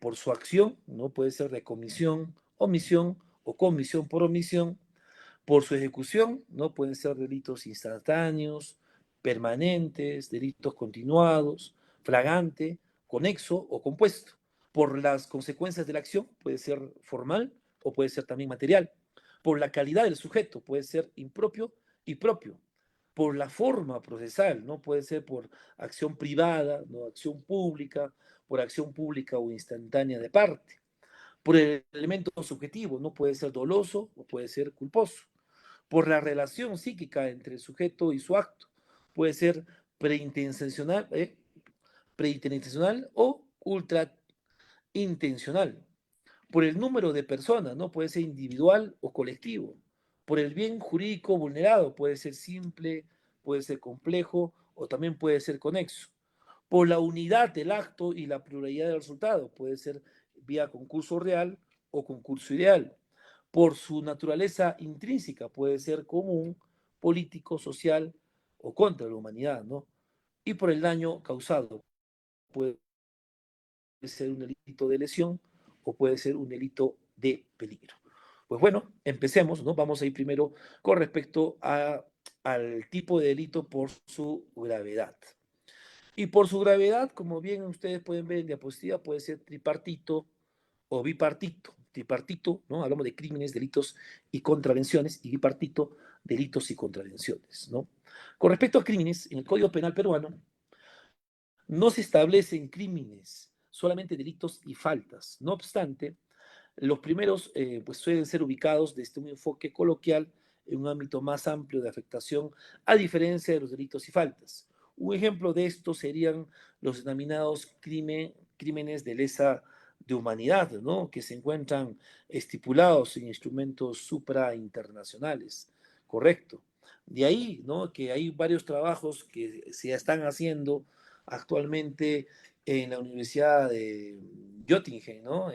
por su acción, ¿no? Puede ser de comisión, omisión o comisión por omisión, por su ejecución, ¿no? Pueden ser delitos instantáneos, permanentes, delitos continuados, flagrante, conexo o compuesto. Por las consecuencias de la acción, puede ser formal o puede ser también material. Por la calidad del sujeto, puede ser impropio y propio. Por la forma procesal, ¿no? Puede ser por acción privada, ¿no? Acción pública, por acción pública o instantánea de parte. Por el elemento subjetivo, no puede ser doloso o puede ser culposo. Por la relación psíquica entre el sujeto y su acto, puede ser preintencional, preintencional o ultraintencional. Por el número de personas, ¿no? Puede ser individual o colectivo. Por el bien jurídico vulnerado, puede ser simple, puede ser complejo o también puede ser conexo. Por la unidad del acto y la pluralidad del resultado, puede ser vía concurso real o concurso ideal. Por su naturaleza intrínseca, puede ser común, político, social o contra la humanidad, ¿no? Y por el daño causado, puede ser un delito de lesión o puede ser un delito de peligro. Pues bueno, empecemos, ¿no? Vamos a ir primero con respecto al tipo de delito por su gravedad. Y por su gravedad, como bien ustedes pueden ver en diapositiva, puede ser tripartito o bipartito. Tripartito, ¿no? Hablamos de crímenes, delitos y contravenciones, y bipartito, delitos y contravenciones, ¿no? Con respecto a crímenes, en el Código Penal peruano no se establecen crímenes, solamente delitos y faltas. No obstante, los primeros pues suelen ser ubicados desde un enfoque coloquial en un ámbito más amplio de afectación, a diferencia de los delitos y faltas. Un ejemplo de esto serían los denominados crímenes de lesa de humanidad, ¿no? Que se encuentran estipulados en instrumentos suprainternacionales, correcto. De ahí, ¿no? Que hay varios trabajos que se están haciendo actualmente en la Universidad de Göttingen, ¿no?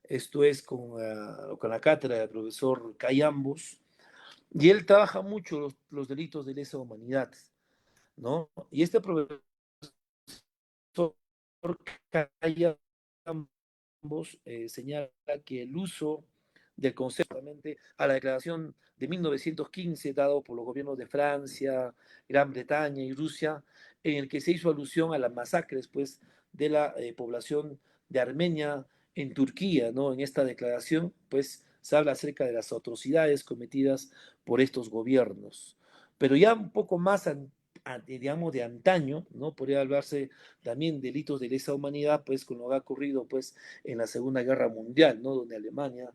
Esto es con la cátedra del profesor Cayambos, y él trabaja mucho los delitos de lesa humanidad, ¿no? Y este profesor Cayambos señala que el uso del concepto a la declaración de 1915 dado por los gobiernos de Francia, Gran Bretaña y Rusia, en el que se hizo alusión a las masacres pues, de la población de Armenia en Turquía, ¿no? En esta declaración, pues se habla acerca de las atrocidades cometidas por estos gobiernos. Pero ya un poco más digamos, de antaño, ¿no? Podría hablarse también delitos de lesa humanidad, pues, con lo que ha ocurrido, pues, en la Segunda Guerra Mundial, ¿no? Donde Alemania,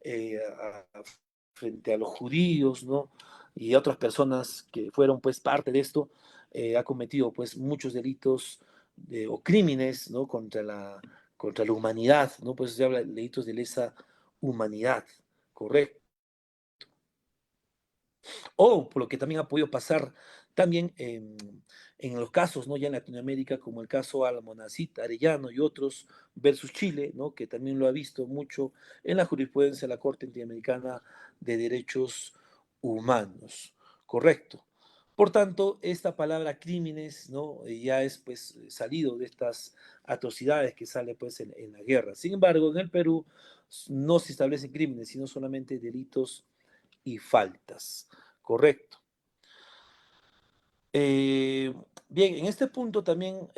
eh, a, frente a los judíos, ¿no? Y a otras personas que fueron, pues, parte de esto, ha cometido, pues, muchos delitos o crímenes, ¿no? Contra la humanidad, ¿no? Pues se habla de delitos de lesa humanidad, ¿correcto? O por lo que también ha podido pasar también en los casos, ¿no? Ya en Latinoamérica, como el caso Almonacid, Arellano y otros versus Chile, ¿no? Que también lo ha visto mucho en la jurisprudencia de la Corte Interamericana de Derechos Humanos. Correcto. Por tanto, esta palabra crímenes, ¿no? Ya es pues salido de estas atrocidades que sale pues en la guerra. Sin embargo, en el Perú no se establecen crímenes, sino solamente delitos y faltas. Correcto. Eh, Bien, en este punto también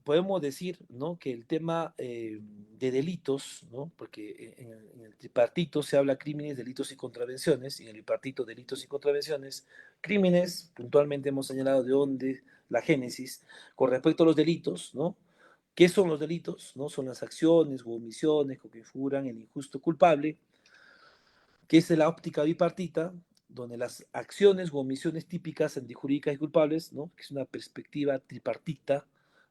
podemos decir, ¿no? Que el tema de delitos, ¿no? Porque en el tripartito se habla crímenes, delitos y contravenciones, y en el bipartito delitos y contravenciones, crímenes, puntualmente hemos señalado de dónde la génesis, con respecto a los delitos, ¿no? ¿Qué son los delitos? ¿No? Son las acciones u omisiones que configuran el injusto culpable que es la óptica bipartita, donde las acciones u omisiones típicas antijurídicas y culpables, ¿no? Que es una perspectiva tripartita,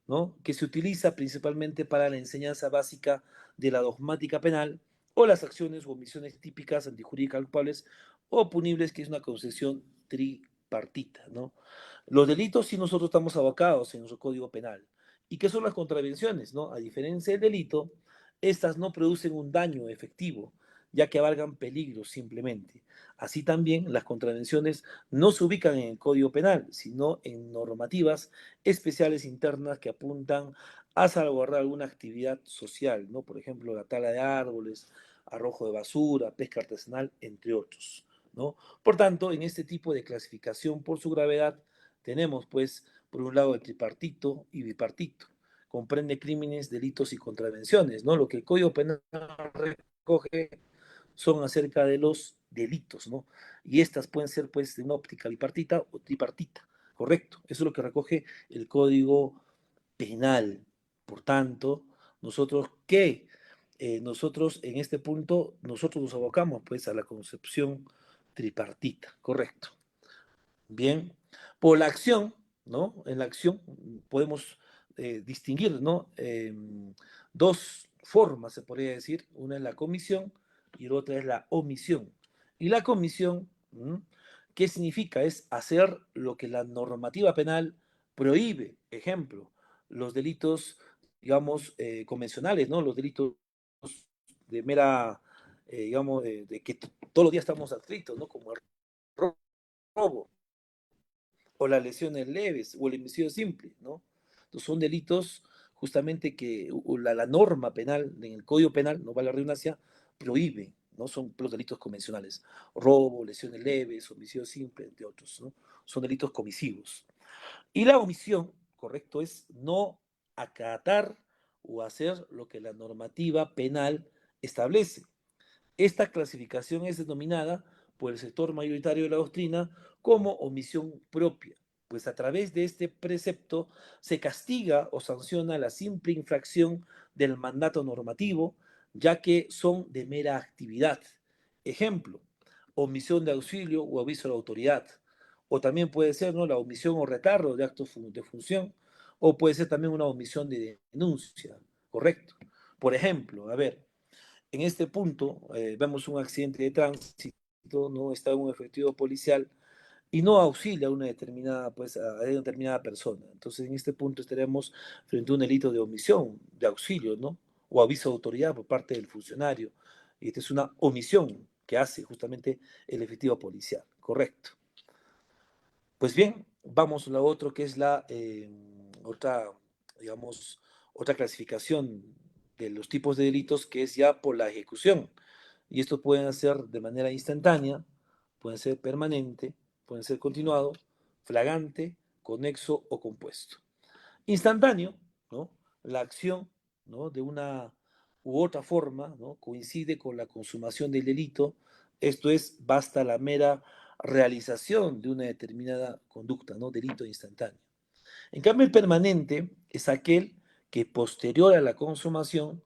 ¿no? Que se utiliza principalmente para la enseñanza básica de la dogmática penal, o las acciones u omisiones típicas antijurídicas culpables o punibles, que es una concepción tripartita, ¿no? Los delitos sí nosotros estamos abocados en nuestro Código Penal. ¿Y qué son las contravenciones, no? A diferencia del delito, estas no producen un daño efectivo, ya que abarcan peligros simplemente. Así también las contravenciones no se ubican en el Código Penal, sino en normativas especiales internas que apuntan a salvaguardar alguna actividad social, ¿no? Por ejemplo, la tala de árboles, arrojo de basura, pesca artesanal, entre otros, ¿no? Por tanto, en este tipo de clasificación por su gravedad, tenemos, pues, por un lado el tripartito y bipartito. Comprende crímenes, delitos y contravenciones, ¿no? Lo que el Código Penal recoge son acerca de los delitos, ¿no? Y estas pueden ser, pues, de una óptica bipartita o tripartita, ¿correcto? Eso es lo que recoge el Código Penal. Por tanto, nosotros, ¿qué? Nosotros en este punto, nosotros nos abocamos, pues, a la concepción tripartita, ¿correcto? Bien, por la acción, ¿no? En la acción podemos distinguir, ¿no? Dos formas, se podría decir. Una es la comisión y la otra es la omisión. Y la comisión, ¿m? ¿Qué significa? Es hacer lo que la normativa penal prohíbe. Ejemplo, los delitos, digamos, convencionales, ¿no? Los delitos de mera, digamos, de que todos los días estamos adscritos, ¿no? Como el robo, o las lesiones leves o el homicidio simple, ¿no? Entonces son delitos justamente que la norma penal, en el Código Penal, no vale la redundancia, prohíbe, ¿no? Son los delitos convencionales, robo, lesiones leves, homicidio simple, entre otros, ¿no? Son delitos comisivos. Y la omisión, correcto, es no acatar o hacer lo que la normativa penal establece. Esta clasificación es denominada por el sector mayoritario de la doctrina como omisión propia, pues a través de este precepto se castiga o sanciona la simple infracción del mandato normativo, ya que son de mera actividad. Ejemplo, omisión de auxilio o aviso a la autoridad. O también puede ser, ¿no?, la omisión o retardo de actos de función, o puede ser también una omisión de denuncia, ¿correcto? Por ejemplo, a ver, en este punto vemos un accidente de tránsito, no está un efectivo policial y no auxilia a una determinada, pues, a una determinada persona. Entonces, en este punto estaremos frente a un delito de omisión, de auxilio, ¿no? O aviso de autoridad por parte del funcionario. Y esta es una omisión que hace justamente el efectivo policial, correcto. Pues bien, vamos a lo otro que es la otra, digamos, otra clasificación de los tipos de delitos que es ya por la ejecución. Y estos pueden ser de manera instantánea, pueden ser permanente, pueden ser continuado, flagrante, conexo o compuesto. Instantáneo, ¿no? La acción, ¿no?, de una u otra forma, ¿no?, coincide con la consumación del delito, esto es, basta la mera realización de una determinada conducta, ¿no?, delito instantáneo. En cambio, el permanente es aquel que posterior a la consumación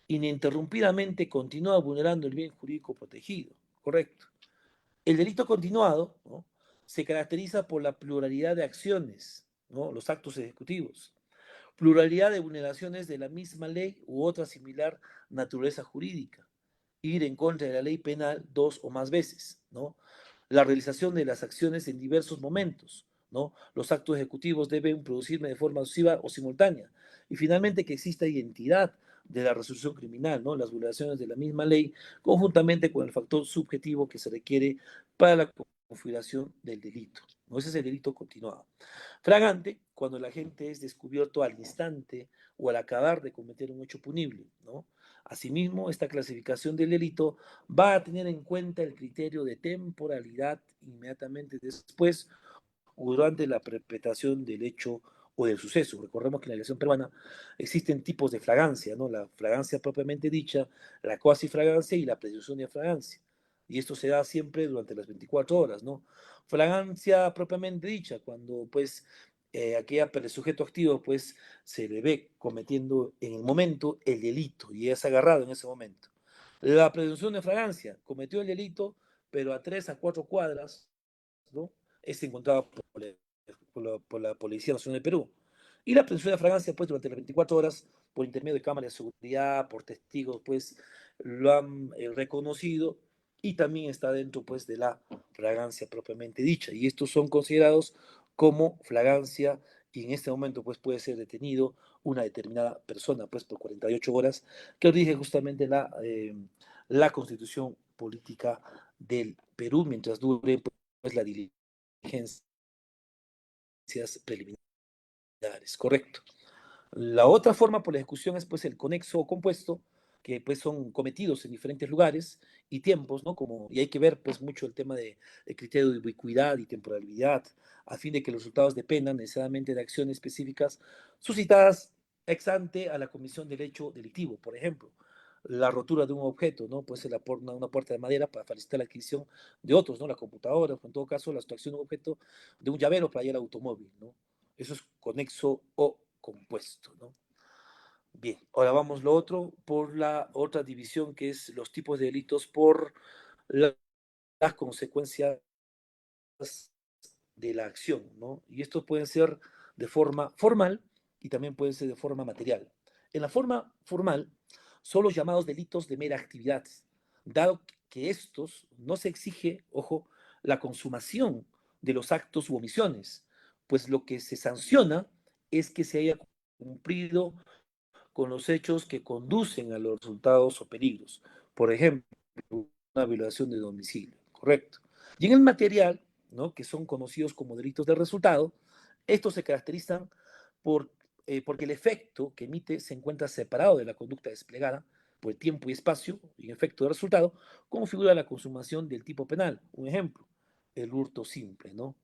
ininterrumpidamente continúa vulnerando el bien jurídico protegido, ¿correcto? El delito continuado, ¿no?, se caracteriza por la pluralidad de acciones, ¿no?, los actos ejecutivos, pluralidad de vulneraciones de la misma ley u otra similar naturaleza jurídica, ir en contra de la ley penal dos o más veces, ¿no? La realización de las acciones en diversos momentos, ¿no? Los actos ejecutivos deben producirse de forma sucesiva o simultánea. Y finalmente que exista identidad de la resolución criminal, ¿no? Las vulneraciones de la misma ley conjuntamente con el factor subjetivo que se requiere para la configuración del delito, ¿no? Ese es el delito continuado. Fragante, cuando el agente es descubierto al instante o al acabar de cometer un hecho punible, ¿no? Asimismo, esta clasificación del delito va a tener en cuenta el criterio de temporalidad inmediatamente después o durante la perpetración del hecho o del suceso. Recordemos que en la legislación peruana existen tipos de fragancia, ¿no? La fragancia propiamente dicha, la cuasi fragancia y la presunción de fragancia. Y esto se da siempre durante las 24 horas, ¿no? Fragancia propiamente dicha, cuando pues el sujeto activo pues se le ve cometiendo en el momento el delito y es agarrado en ese momento. La presunción de fragancia, cometió el delito, pero a 3 a 4 cuadras, ¿no? Es encontrado por la Policía Nacional de Perú. Y la presunción de fragancia, pues durante las 24 horas, por intermedio de cámaras de seguridad, por testigos, pues lo han reconocido y también está dentro, pues, de la fragancia propiamente dicha. Y estos son considerados como fragancia y en este momento, pues, puede ser detenido una determinada persona, pues, por 48 horas, que rige justamente la constitución política del Perú mientras dure, pues, la diligencias preliminares. Correcto. La otra forma por la ejecución es pues el conexo o compuesto, que pues son cometidos en diferentes lugares y tiempos, ¿no? Y hay que ver pues mucho el tema de criterio de ubicuidad y temporalidad, a fin de que los resultados dependan necesariamente de acciones específicas suscitadas ex ante a la comisión del hecho delictivo. Por ejemplo, la rotura de un objeto, ¿no? Puede ser una puerta de madera para facilitar la adquisición de otros, ¿no? La computadora, o en todo caso, la extracción de un objeto de un llavero para ir al automóvil, ¿no? Eso es conexo o compuesto, ¿no? Bien, ahora vamos lo otro por la otra división que es los tipos de delitos por las consecuencias de la acción, ¿no? Y estos pueden ser de forma formal y también pueden ser de forma material. En la forma formal son los llamados delitos de mera actividad, dado que estos no se exige, ojo, la consumación de los actos u omisiones, pues lo que se sanciona es que se haya cumplido con los hechos que conducen a los resultados o peligros. Por ejemplo, una violación de domicilio, correcto. Y en el material, ¿no? Que son conocidos como delitos de resultado, estos se caracterizan por, porque el efecto que emite se encuentra separado de la conducta desplegada por el tiempo y espacio, y en efecto de resultado, configura la consumación del tipo penal. Un ejemplo, el hurto simple, ¿no?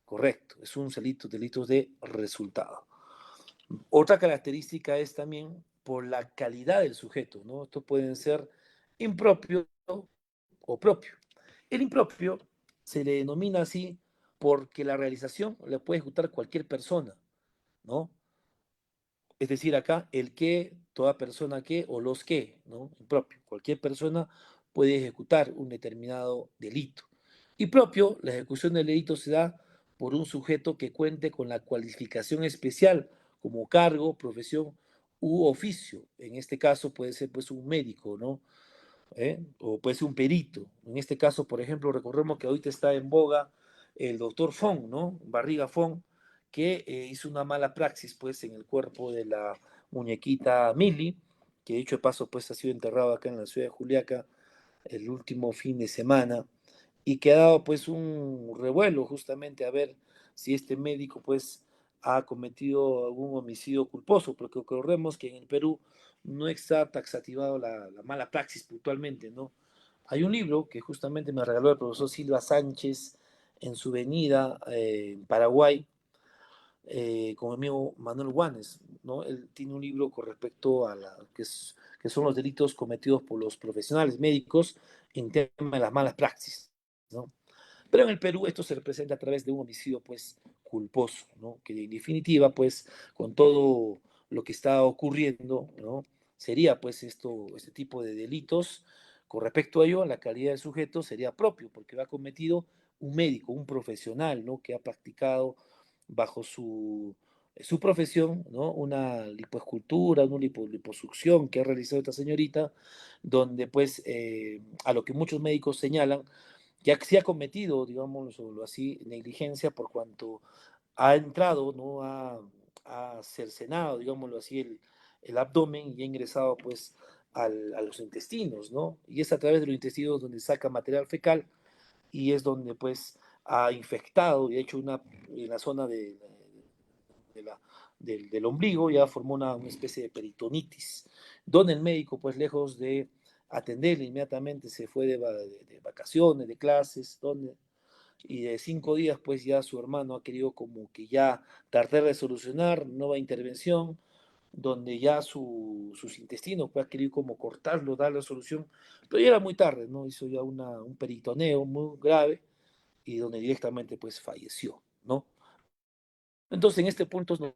Correcto, es un delito de resultado. Otra característica es también por la calidad del sujeto, ¿no? Estos pueden ser impropio o propio. El impropio se le denomina así porque la realización la puede ejecutar cualquier persona, ¿no? Es decir, acá el que, toda persona que o los que, ¿no? Impropio. Cualquier persona puede ejecutar un determinado delito. Y propio, la ejecución del delito se da por un sujeto que cuente con la cualificación especial como cargo, profesión u oficio. En este caso puede ser pues un médico, ¿no? O puede ser un perito. En este caso, por ejemplo, recordemos que ahorita está en boga el doctor Fong, ¿no? Barriga Fong, que hizo una mala praxis, pues, en el cuerpo de la muñequita Milly, que dicho de paso, pues, ha sido enterrado acá en la ciudad de Juliaca el último fin de semana, y que ha dado, pues, un revuelo justamente a ver si este médico, pues, ha cometido algún homicidio culposo, porque recordemos que en el Perú no está taxativado la mala praxis puntualmente, ¿no? Hay un libro que justamente me regaló el profesor Silva Sánchez en su venida en Paraguay, con mi amigo Manuel Guanes, ¿no? Él tiene un libro con respecto a que son los delitos cometidos por los profesionales médicos en tema de las malas praxis, ¿no? Pero en el Perú esto se representa a través de un homicidio, pues, culposo, ¿no? Que en definitiva, pues, con todo lo que está ocurriendo, ¿no? Sería, pues, este tipo de delitos, con respecto a ello, la calidad del sujeto sería propio, porque lo ha cometido un médico, un profesional, ¿no? Que ha practicado bajo su profesión, ¿no? Una lipoescultura, una liposucción que ha realizado esta señorita, donde, pues, a lo que muchos médicos señalan, ya que se ha cometido, digámoslo así, negligencia por cuanto ha entrado, ¿no? Ha cercenado, digámoslo así, el abdomen y ha ingresado pues a los intestinos, ¿no? Y es a través de los intestinos donde saca material fecal y es donde pues ha infectado y ha hecho en la zona de la, del ombligo, ya formó una especie de peritonitis, donde el médico, pues lejos de atenderle inmediatamente, se fue de vacaciones, de clases, y de 5 días, pues ya su hermano ha querido como que ya tratar de solucionar, nueva intervención, donde ya sus intestinos, pues ha querido como cortarlo, darle solución, pero ya era muy tarde, ¿no? Hizo ya un peritoneo muy grave y donde directamente pues falleció, ¿no? Entonces en este punto nos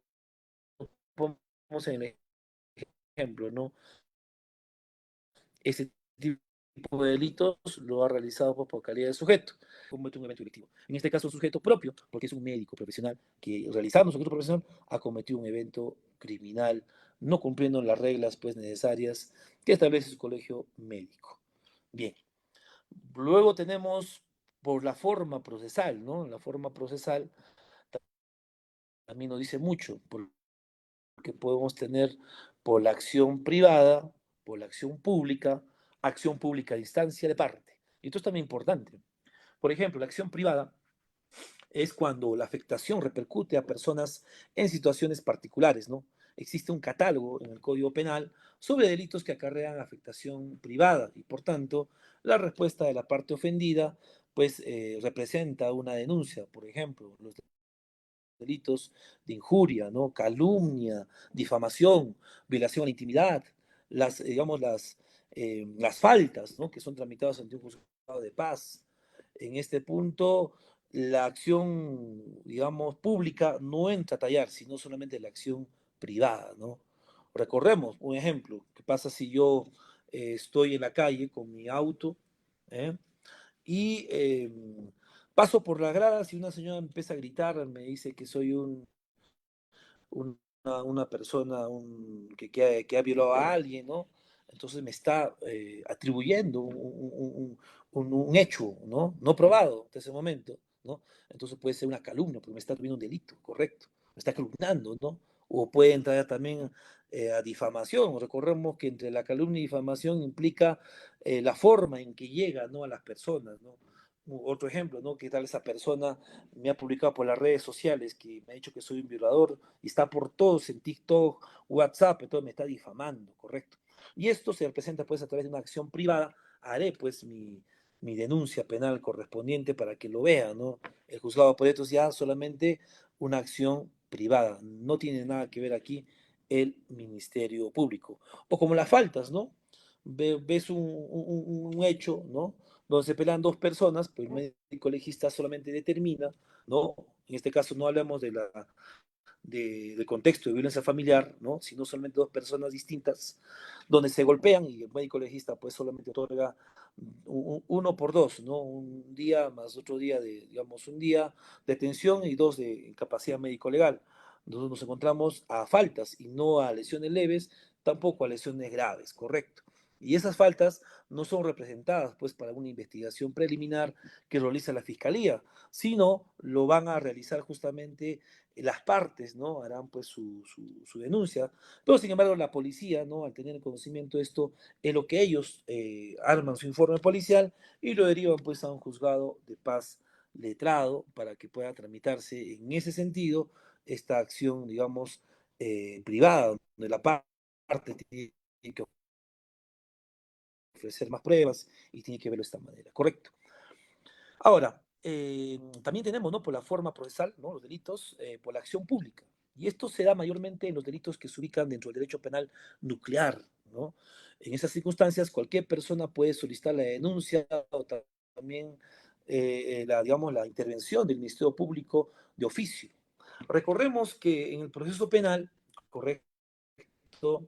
ponemos en el ejemplo, ¿no? Ese tipo tipo de delitos lo ha realizado pues, por calidad de sujeto, comete un evento delictivo. En este caso, un sujeto propio, porque es un médico profesional que realizando su sujeto profesional ha cometido un evento criminal, no cumpliendo las reglas pues, necesarias que establece su colegio médico. Bien, luego tenemos por la forma procesal, ¿no? La forma procesal también nos dice mucho, porque podemos tener por la acción privada, por la acción pública a distancia de parte. Y esto es también importante. Por ejemplo, la acción privada es cuando la afectación repercute a personas en situaciones particulares, ¿no? Existe un catálogo en el Código Penal sobre delitos que acarrean afectación privada y, por tanto, la respuesta de la parte ofendida, pues, representa una denuncia, por ejemplo, los delitos de injuria, ¿no? Calumnia, difamación, violación a la intimidad, digamos, las faltas, ¿no? Que son tramitadas ante un juzgado de paz. En este punto, la acción, digamos, pública no entra a tallar, sino solamente la acción privada, ¿no? Recorremos un ejemplo. ¿Qué pasa si yo estoy en la calle con mi auto, ¿eh? y paso por las gradas y una señora me empieza a gritar, me dice que soy una persona que ha violado a alguien, ¿no? Entonces me está atribuyendo un hecho, ¿no? No probado hasta ese momento, ¿no? Entonces puede ser una calumnia, porque me está atribuyendo un delito, correcto. Me está calumniando, ¿no? O puede entrar también a difamación. Recordemos que entre la calumnia y difamación implica la forma en que llega, ¿no? A las personas, ¿no? Otro ejemplo, ¿no? Que tal esa persona me ha publicado por las redes sociales que me ha dicho que soy un violador y está por todos en TikTok, WhatsApp, entonces me está difamando, correcto. Y esto se representa pues a través de una acción privada, haré pues mi denuncia penal correspondiente para que lo vea, ¿no? El juzgado por esto es ya solamente una acción privada, no tiene nada que ver aquí el Ministerio Público. O como las faltas, ¿no? Ves un hecho, ¿no? Donde se pelean dos personas, pues el médico legista solamente determina, ¿no? En este caso no hablamos del contexto de violencia familiar, ¿no? Sino solamente dos personas distintas, donde se golpean y el médico legista pues solamente otorga uno por dos, ¿no? Un día más otro día de, digamos, un día de detención y dos de incapacidad médico-legal. Nosotros nos encontramos a faltas y no a lesiones leves, tampoco a lesiones graves, correcto. Y esas faltas no son representadas pues para una investigación preliminar que realiza la fiscalía, sino lo van a realizar justamente las partes, ¿no? Harán pues su denuncia, pero sin embargo la policía, ¿no? Al tener conocimiento de esto, en lo que ellos arman su informe policial y lo derivan pues a un juzgado de paz letrado para que pueda tramitarse en ese sentido esta acción, digamos, privada, donde la parte tiene que ofrecer más pruebas y tiene que verlo de esta manera, ¿correcto? Ahora, también tenemos, ¿no? Por la forma procesal, ¿no? Los delitos, por la acción pública. Y esto se da mayormente en los delitos que se ubican dentro del derecho penal nuclear, ¿no? En esas circunstancias, cualquier persona puede solicitar la denuncia o también, digamos, la intervención del Ministerio Público de oficio. Recordemos que en el proceso penal, correcto,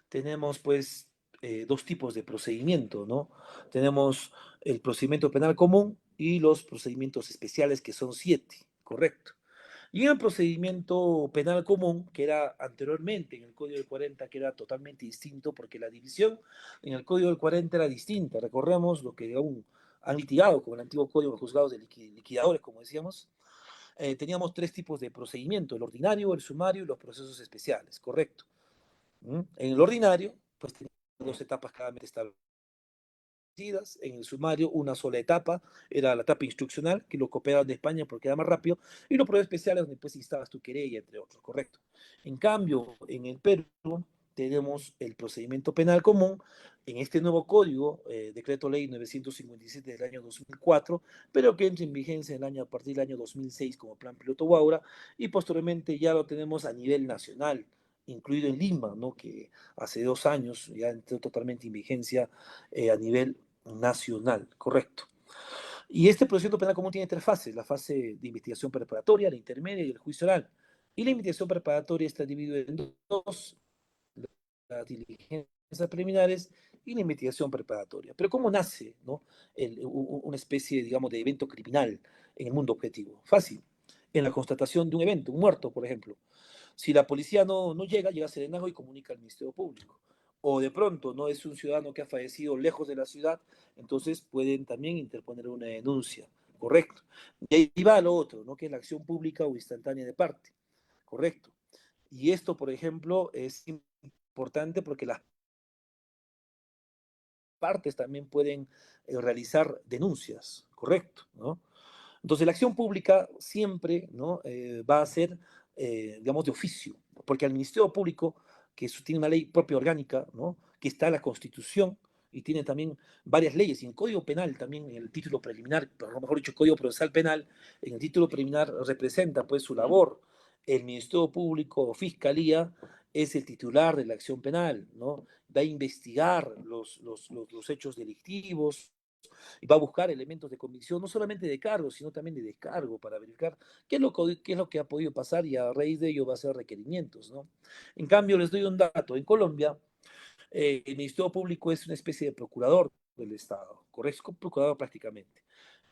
tenemos pues dos tipos de procedimiento, ¿no? Tenemos el procedimiento penal común y los procedimientos especiales, que son siete, correcto. Y en el procedimiento penal común, que era anteriormente en el Código del 40, que era totalmente distinto, porque la división en el Código del 40 era distinta. Recordemos lo que aún han litigado con el antiguo Código de Juzgados de Liquidadores, como decíamos. Teníamos tres tipos de procedimiento: el ordinario, el sumario y los procesos especiales, correcto. En el ordinario, pues tenía dos etapas claramente establecidas. En el sumario, una sola etapa, era la etapa instruccional, que lo copiaban de España porque era más rápido, y los procesos especiales, donde pues instabas tu querella, entre otros, correcto. En cambio, en el Perú, tenemos el procedimiento penal común, en este nuevo código, decreto ley 957 del año 2004, pero que entra en vigencia a partir del año 2006 como plan piloto Guaura, y posteriormente ya lo tenemos a nivel nacional, incluido en Lima, ¿no? Que hace 2 años ya entró totalmente en vigencia a nivel nacional, correcto. Y este procedimiento penal común tiene tres fases: la fase de investigación preparatoria, la intermedia y el juicio oral. Y la investigación preparatoria está dividida en dos: las diligencias preliminares y la investigación preparatoria. Pero ¿cómo nace, ¿no? Una especie, digamos, de evento criminal en el mundo objetivo? Fácil. En la constatación de un evento, un muerto, por ejemplo. Si la policía no llega a Serenazgo y comunica al Ministerio Público. O de pronto no es un ciudadano que ha fallecido lejos de la ciudad, entonces pueden también interponer una denuncia, correcto. Y ahí va lo otro, ¿no? Que es la acción pública o instantánea de parte, correcto. Y esto, por ejemplo, es importante porque las partes también pueden realizar denuncias, correcto, ¿no? Entonces, la acción pública siempre, ¿no? Va a ser, digamos, de oficio, porque al Ministerio Público, que tiene una ley propia orgánica, ¿no? Que está en la Constitución y tiene también varias leyes, y en el Código Penal también, en el título preliminar, pero mejor dicho, Código Procesal Penal, en el título preliminar representa pues su labor. El Ministerio Público o Fiscalía es el titular de la acción penal, ¿no? Va a investigar los hechos delictivos, y va a buscar elementos de convicción, no solamente de cargo, sino también de descargo, para verificar qué es lo que ha podido pasar y a raíz de ello va a hacer requerimientos, ¿no? En cambio, les doy un dato. En Colombia, el Ministerio Público es una especie de procurador del Estado, correcto, procurador prácticamente.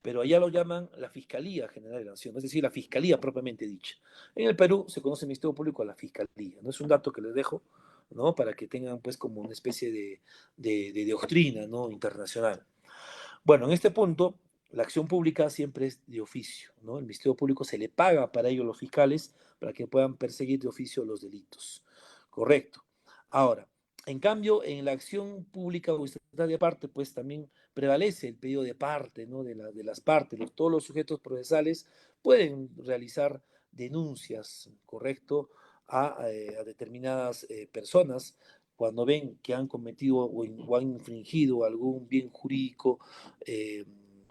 Pero allá lo llaman la Fiscalía General de la Nación, es decir, la Fiscalía propiamente dicha. En el Perú se conoce el Ministerio Público a la Fiscalía, ¿no? Es un dato que les dejo, ¿no? Para que tengan pues como una especie de doctrina, ¿no? Internacional. Bueno, en este punto, la acción pública siempre es de oficio, ¿no? El Ministerio Público se le paga para ello a los fiscales para que puedan perseguir de oficio los delitos. Correcto. Ahora, en cambio, en la acción pública o estatal parte, pues también prevalece el pedido de parte, ¿no? De las partes. Todos los sujetos procesales pueden realizar denuncias, ¿correcto? A determinadas personas cuando ven que han cometido o han infringido algún bien jurídico eh,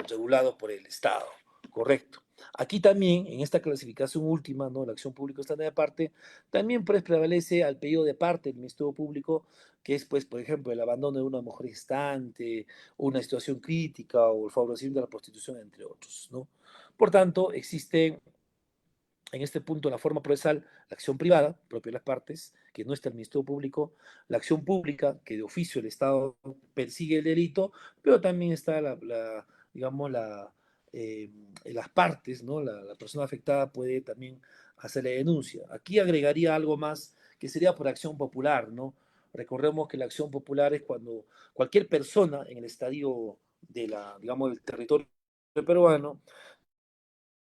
regulado por el Estado, correcto. Aquí también, en esta clasificación última, ¿no? La acción pública estándar de parte, también pues prevalece al pedido de parte del Ministerio Público, que es, pues, por ejemplo, el abandono de una mujer gestante, una situación crítica o el favorecimiento de la prostitución, entre otros, ¿no? Por tanto, existe en este punto la forma procesal, la acción privada, propia de las partes, que no está el Ministerio Público, la acción pública, que de oficio el Estado persigue el delito, pero también está digamos, las partes, ¿no? La persona afectada puede también hacer la denuncia. Aquí agregaría algo más que sería por acción popular, ¿no? Recordemos que la acción popular es cuando cualquier persona en el estadio digamos, del territorio peruano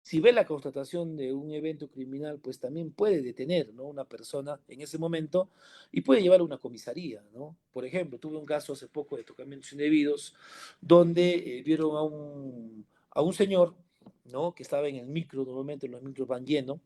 si ve la constatación de un evento criminal, pues también puede detener, ¿no? Una persona en ese momento y puede llevar a una comisaría, ¿no? Por ejemplo, tuve un caso hace poco de tocamientos indebidos donde vieron a un señor, ¿no? Que estaba en el micro, normalmente los micros van llenos,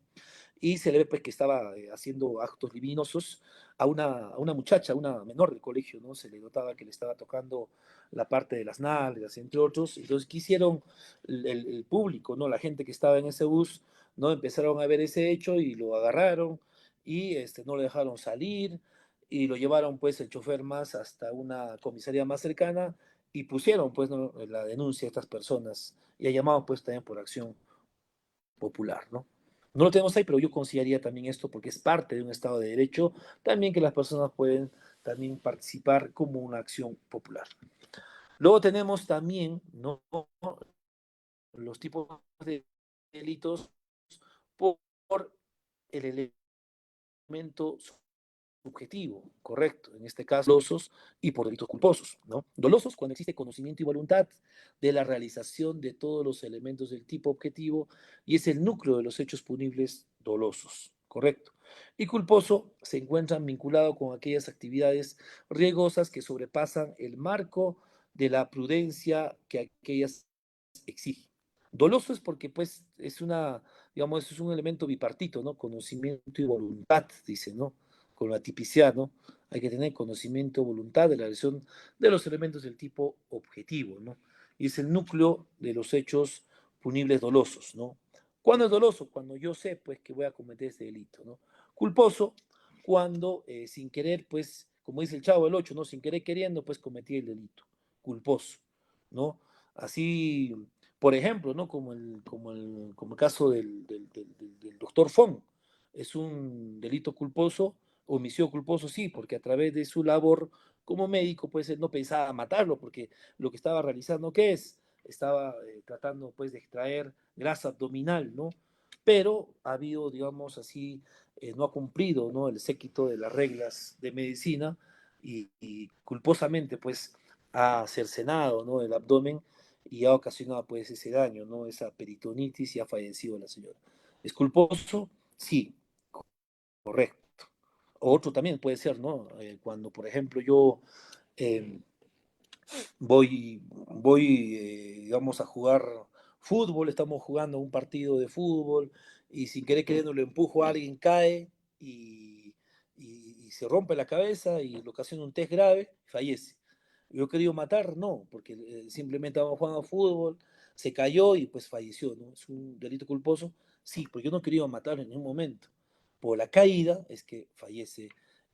y se le ve pues que estaba haciendo actos libidinosos a una muchacha, una menor del colegio, ¿no? Se le notaba que le estaba tocando la parte de las nalgas, entre otros. Entonces quisieron el público, ¿no? La gente que estaba en ese bus, ¿no? Empezaron a ver ese hecho y lo agarraron y no lo dejaron salir y lo llevaron pues el chofer más hasta una comisaría más cercana y pusieron pues, ¿no? La denuncia a estas personas y ha llamado pues también por acción popular, ¿no? No lo tenemos ahí, pero yo consideraría también esto porque es parte de un Estado de Derecho, también que las personas pueden también participar como una acción popular. Luego tenemos también, ¿no? Los tipos de delitos por el elemento subjetivo, correcto, en este caso dolosos y por delitos culposos, ¿no? Dolosos cuando existe conocimiento y voluntad de la realización de todos los elementos del tipo objetivo y es el núcleo de los hechos punibles dolosos, correcto. Y culposo se encuentran vinculados con aquellas actividades riesgosas que sobrepasan el marco de la prudencia que aquellas exigen. Doloso es porque pues digamos, es un elemento bipartito, ¿no? Conocimiento y voluntad, dice, ¿no? Con la tipicidad, ¿no? Hay que tener conocimiento, voluntad de la realización de los elementos del tipo objetivo, ¿no? Y es el núcleo de los hechos punibles dolosos, ¿no? ¿Cuándo es doloso? Cuando yo sé, pues, que voy a cometer ese delito, ¿no? Culposo, cuando sin querer, pues, como dice el Chavo del Ocho, ¿no? Sin querer queriendo, pues, cometí el delito. Culposo, ¿no? Así, por ejemplo, ¿no? Como el caso del doctor Fong. Es un delito culposo, homicidio culposo, sí, porque a través de su labor como médico, pues él no pensaba matarlo, porque lo que estaba realizando, ¿qué es? Estaba tratando, pues, de extraer grasa abdominal, ¿no? Pero ha habido, digamos así, no ha cumplido, ¿no? El séquito de las reglas de medicina y culposamente, pues, ha cercenado, ¿no? El abdomen y ha ocasionado, pues, ese daño, ¿no? Esa peritonitis y ha fallecido la señora. ¿Es culposo? Sí, correcto. Otro también puede ser, ¿no? Cuando, por ejemplo, yo eh, digamos, a jugar fútbol, estamos jugando un partido de fútbol y sin querer queriendo le empujo a alguien, cae y se rompe la cabeza y le ocasiona un test grave, fallece. Yo he querido matar, no, porque simplemente estábamos jugando fútbol, se cayó y pues falleció, ¿no? Es un delito culposo, sí, porque yo no he querido matar en ningún momento. Por la caída es que fallece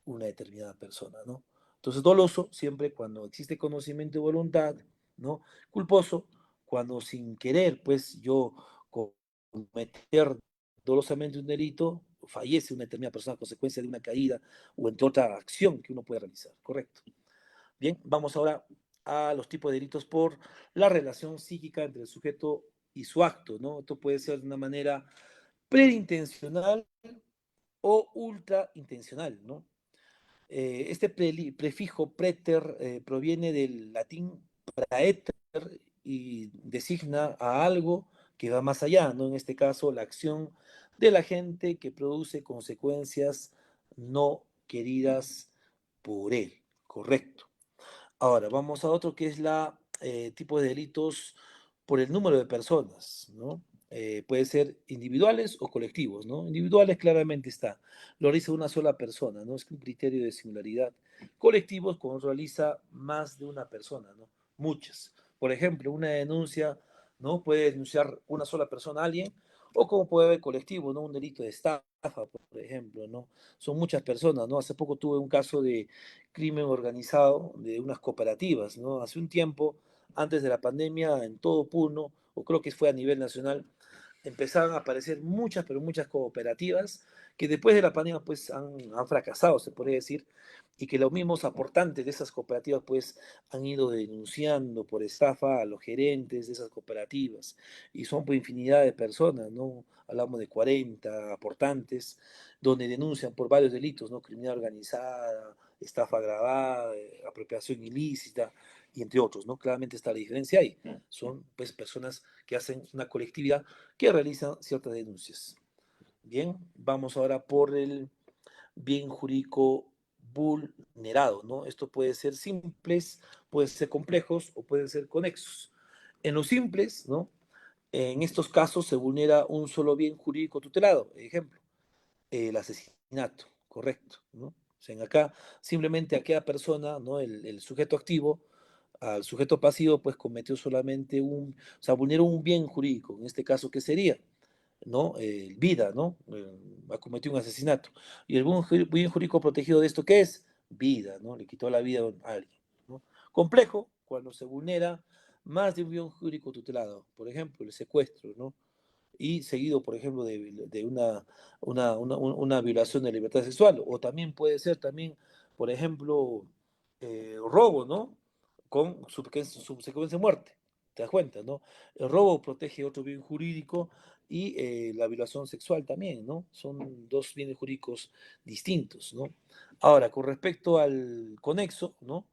una determinada persona, ¿no? Entonces, doloso siempre cuando existe conocimiento y voluntad, ¿no? Culposo cuando sin querer, pues yo cometer dolosamente un delito, fallece una determinada persona a consecuencia de una caída o entre otra acción que uno puede realizar, ¿correcto? Bien, vamos ahora a los tipos de delitos por la relación psíquica entre el sujeto y su acto, ¿no? Esto puede ser de una manera preintencional o ultraintencional, ¿no? Este prefijo preter proviene del latín praeter y designa a algo que va más allá, ¿no? En este caso, la acción de la gente que produce consecuencias no queridas por él, correcto. Ahora, vamos a otro que es la tipo de delitos por el número de personas, ¿no? Puede ser individuales o colectivos, ¿no? Individuales claramente está, lo realiza una sola persona, ¿no? Es un criterio de singularidad. Colectivos cuando realiza más de una persona, ¿no? Muchas. Por ejemplo, una denuncia, ¿no? Puede denunciar una sola persona a alguien, o como puede haber colectivo, ¿no? Un delito de estafa, por ejemplo, ¿no? Son muchas personas, ¿no? Hace poco tuve un caso de crimen organizado de unas cooperativas, ¿no? Hace un tiempo, antes de la pandemia, en todo Puno, o creo que fue a nivel nacional, empezaron a aparecer muchas, pero muchas cooperativas que después de la pandemia pues han fracasado, se podría decir, y que los mismos aportantes de esas cooperativas pues han ido denunciando por estafa a los gerentes de esas cooperativas, y son pues infinidad de personas, ¿no? Hablamos de 40 aportantes, donde denuncian por varios delitos, ¿no? Criminalidad organizada, estafa agravada, apropiación ilícita, y entre otros, ¿no? Claramente está la diferencia ahí. Son pues personas que hacen una colectividad que realizan ciertas denuncias. Bien, vamos ahora por el bien jurídico vulnerado, ¿no? Esto puede ser simples, puede ser complejos o pueden ser conexos. En los simples, ¿no? En estos casos se vulnera un solo bien jurídico tutelado. Ejemplo, el asesinato, correcto, ¿no? O sea, en acá simplemente aquella persona, ¿no? El sujeto activo, al sujeto pasivo, pues cometió solamente o sea, vulneró un bien jurídico. En este caso, ¿qué sería? ¿No? Vida, ¿no? Ha cometido un asesinato. ¿Y el bien jurídico protegido de esto qué es? Vida, ¿no? Le quitó la vida a alguien, ¿no? Complejo, cuando se vulnera más de un bien jurídico tutelado. Por ejemplo, el secuestro, ¿no? Y seguido, por ejemplo, de una violación de libertad sexual. O también puede ser también, por ejemplo, robo, ¿no? Con subsecuencia de muerte. ¿Te das cuenta, no? El robo protege otro bien jurídico y la violación sexual también, ¿no? Son dos bienes jurídicos distintos, ¿no? Ahora, con respecto al conexo, ¿no?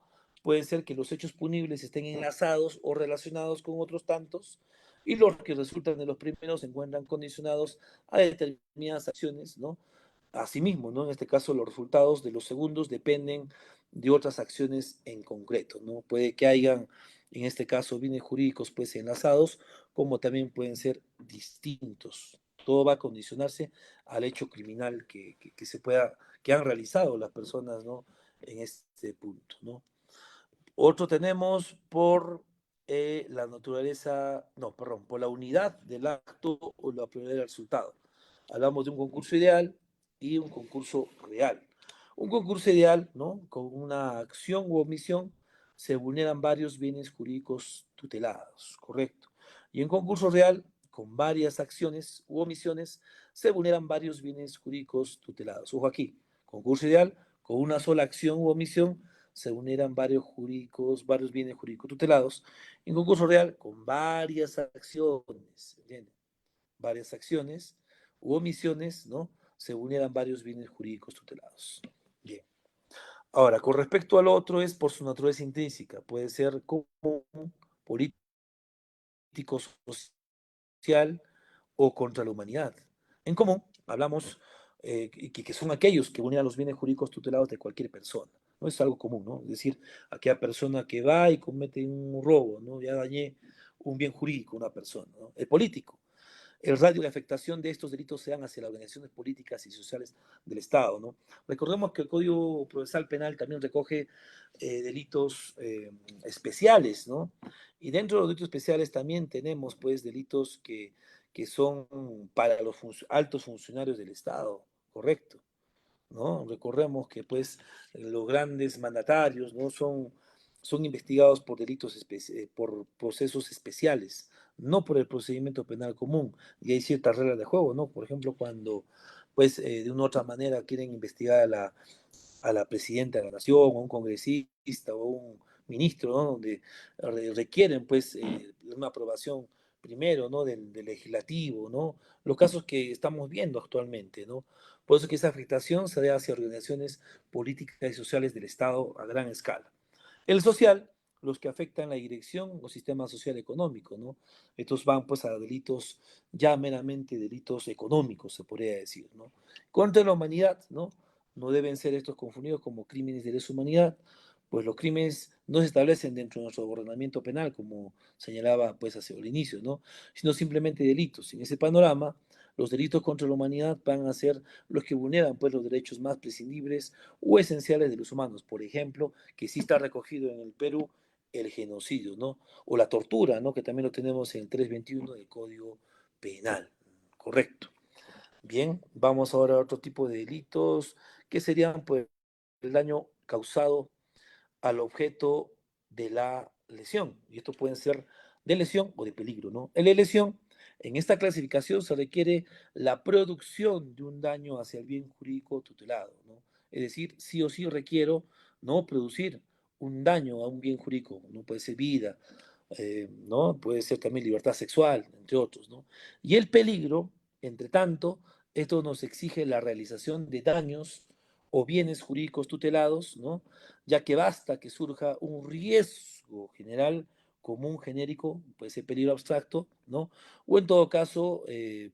Puede ser que los hechos punibles estén enlazados o relacionados con otros tantos, y los que resultan de los primeros se encuentran condicionados a determinadas acciones, ¿no? Asimismo, ¿no? En este caso, los resultados de los segundos dependen de otras acciones en concreto, ¿no? Puede que hayan, en este caso, bienes jurídicos pues enlazados, como también pueden ser distintos. Todo va a condicionarse al hecho criminal que se pueda, que han realizado las personas, ¿no? En este punto, ¿no? Otro tenemos por la naturaleza, no, perdón, por la unidad del acto o la prioridad del resultado. Hablamos de un concurso ideal y un concurso real. Un concurso ideal, ¿no? Con una acción u omisión se vulneran varios bienes jurídicos tutelados, correcto. Y en concurso real, con varias acciones u omisiones, se vulneran varios bienes jurídicos tutelados. Ojo aquí, concurso ideal, con una sola acción u omisión, se vulneran varios bienes jurídicos tutelados en concurso real con varias acciones, ¿entienden? Varias acciones u omisiones, ¿no? Se vulneran varios bienes jurídicos tutelados. Bien. Ahora, con respecto al otro, es por su naturaleza intrínseca. Puede ser común, político, social o contra la humanidad. En común, hablamos que son aquellos que vulneran los bienes jurídicos tutelados de cualquier persona. ¿No? Es algo común, ¿no? Es decir, aquella persona que va y comete un robo, ¿no? Ya dañé un bien jurídico a una persona, ¿no? El político. El radio y la afectación de estos delitos se dan hacia las organizaciones políticas y sociales del Estado, ¿no? Recordemos que el Código Procesal Penal también recoge delitos especiales, ¿no? Y dentro de los delitos especiales también tenemos, pues, delitos que son para los altos funcionarios del Estado, correcto, ¿no? Recordemos que, pues, los grandes mandatarios, ¿no? Son investigados por por procesos especiales, no por el procedimiento penal común. Y hay ciertas reglas de juego, ¿no? Por ejemplo, cuando, pues, de una u otra manera quieren investigar a la presidenta de la nación, o a un congresista, o a un ministro, ¿no? Donde requieren, pues, una aprobación primero, ¿no? Del legislativo, ¿no? Los casos que estamos viendo actualmente, ¿no? Por eso que esa afectación se da hacia organizaciones políticas y sociales del Estado a gran escala. El social, los que afectan la dirección o sistema social económico, ¿no? Estos van pues a delitos, ya meramente delitos económicos, se podría decir, ¿no? Contra la humanidad, ¿no? No deben ser estos confundidos como crímenes de lesa humanidad, pues los crímenes no se establecen dentro de nuestro ordenamiento penal, como señalaba pues hacia el inicio, ¿no? Sino simplemente delitos. En ese panorama, los delitos contra la humanidad van a ser los que vulneran pues los derechos más prescindibles o esenciales de los humanos. Por ejemplo, que sí está recogido en el Perú el genocidio, ¿no? O la tortura, ¿no? Que también lo tenemos en el 321 del Código Penal. Correcto. Bien, vamos ahora a otro tipo de delitos que serían pues el daño causado al objeto de la lesión. Y esto pueden ser de lesión o de peligro, ¿no? En la lesión, en esta clasificación se requiere la producción de un daño hacia el bien jurídico tutelado, ¿no? Es decir, sí o sí requiero no producir un daño a un bien jurídico, no puede ser vida, ¿no? Puede ser también libertad sexual, entre otros, ¿no? Y el peligro, entre tanto, esto nos exige la realización de daños o bienes jurídicos tutelados, ¿no? Ya que basta que surja un riesgo general común genérico, puede ser peligro abstracto, ¿no? O en todo caso,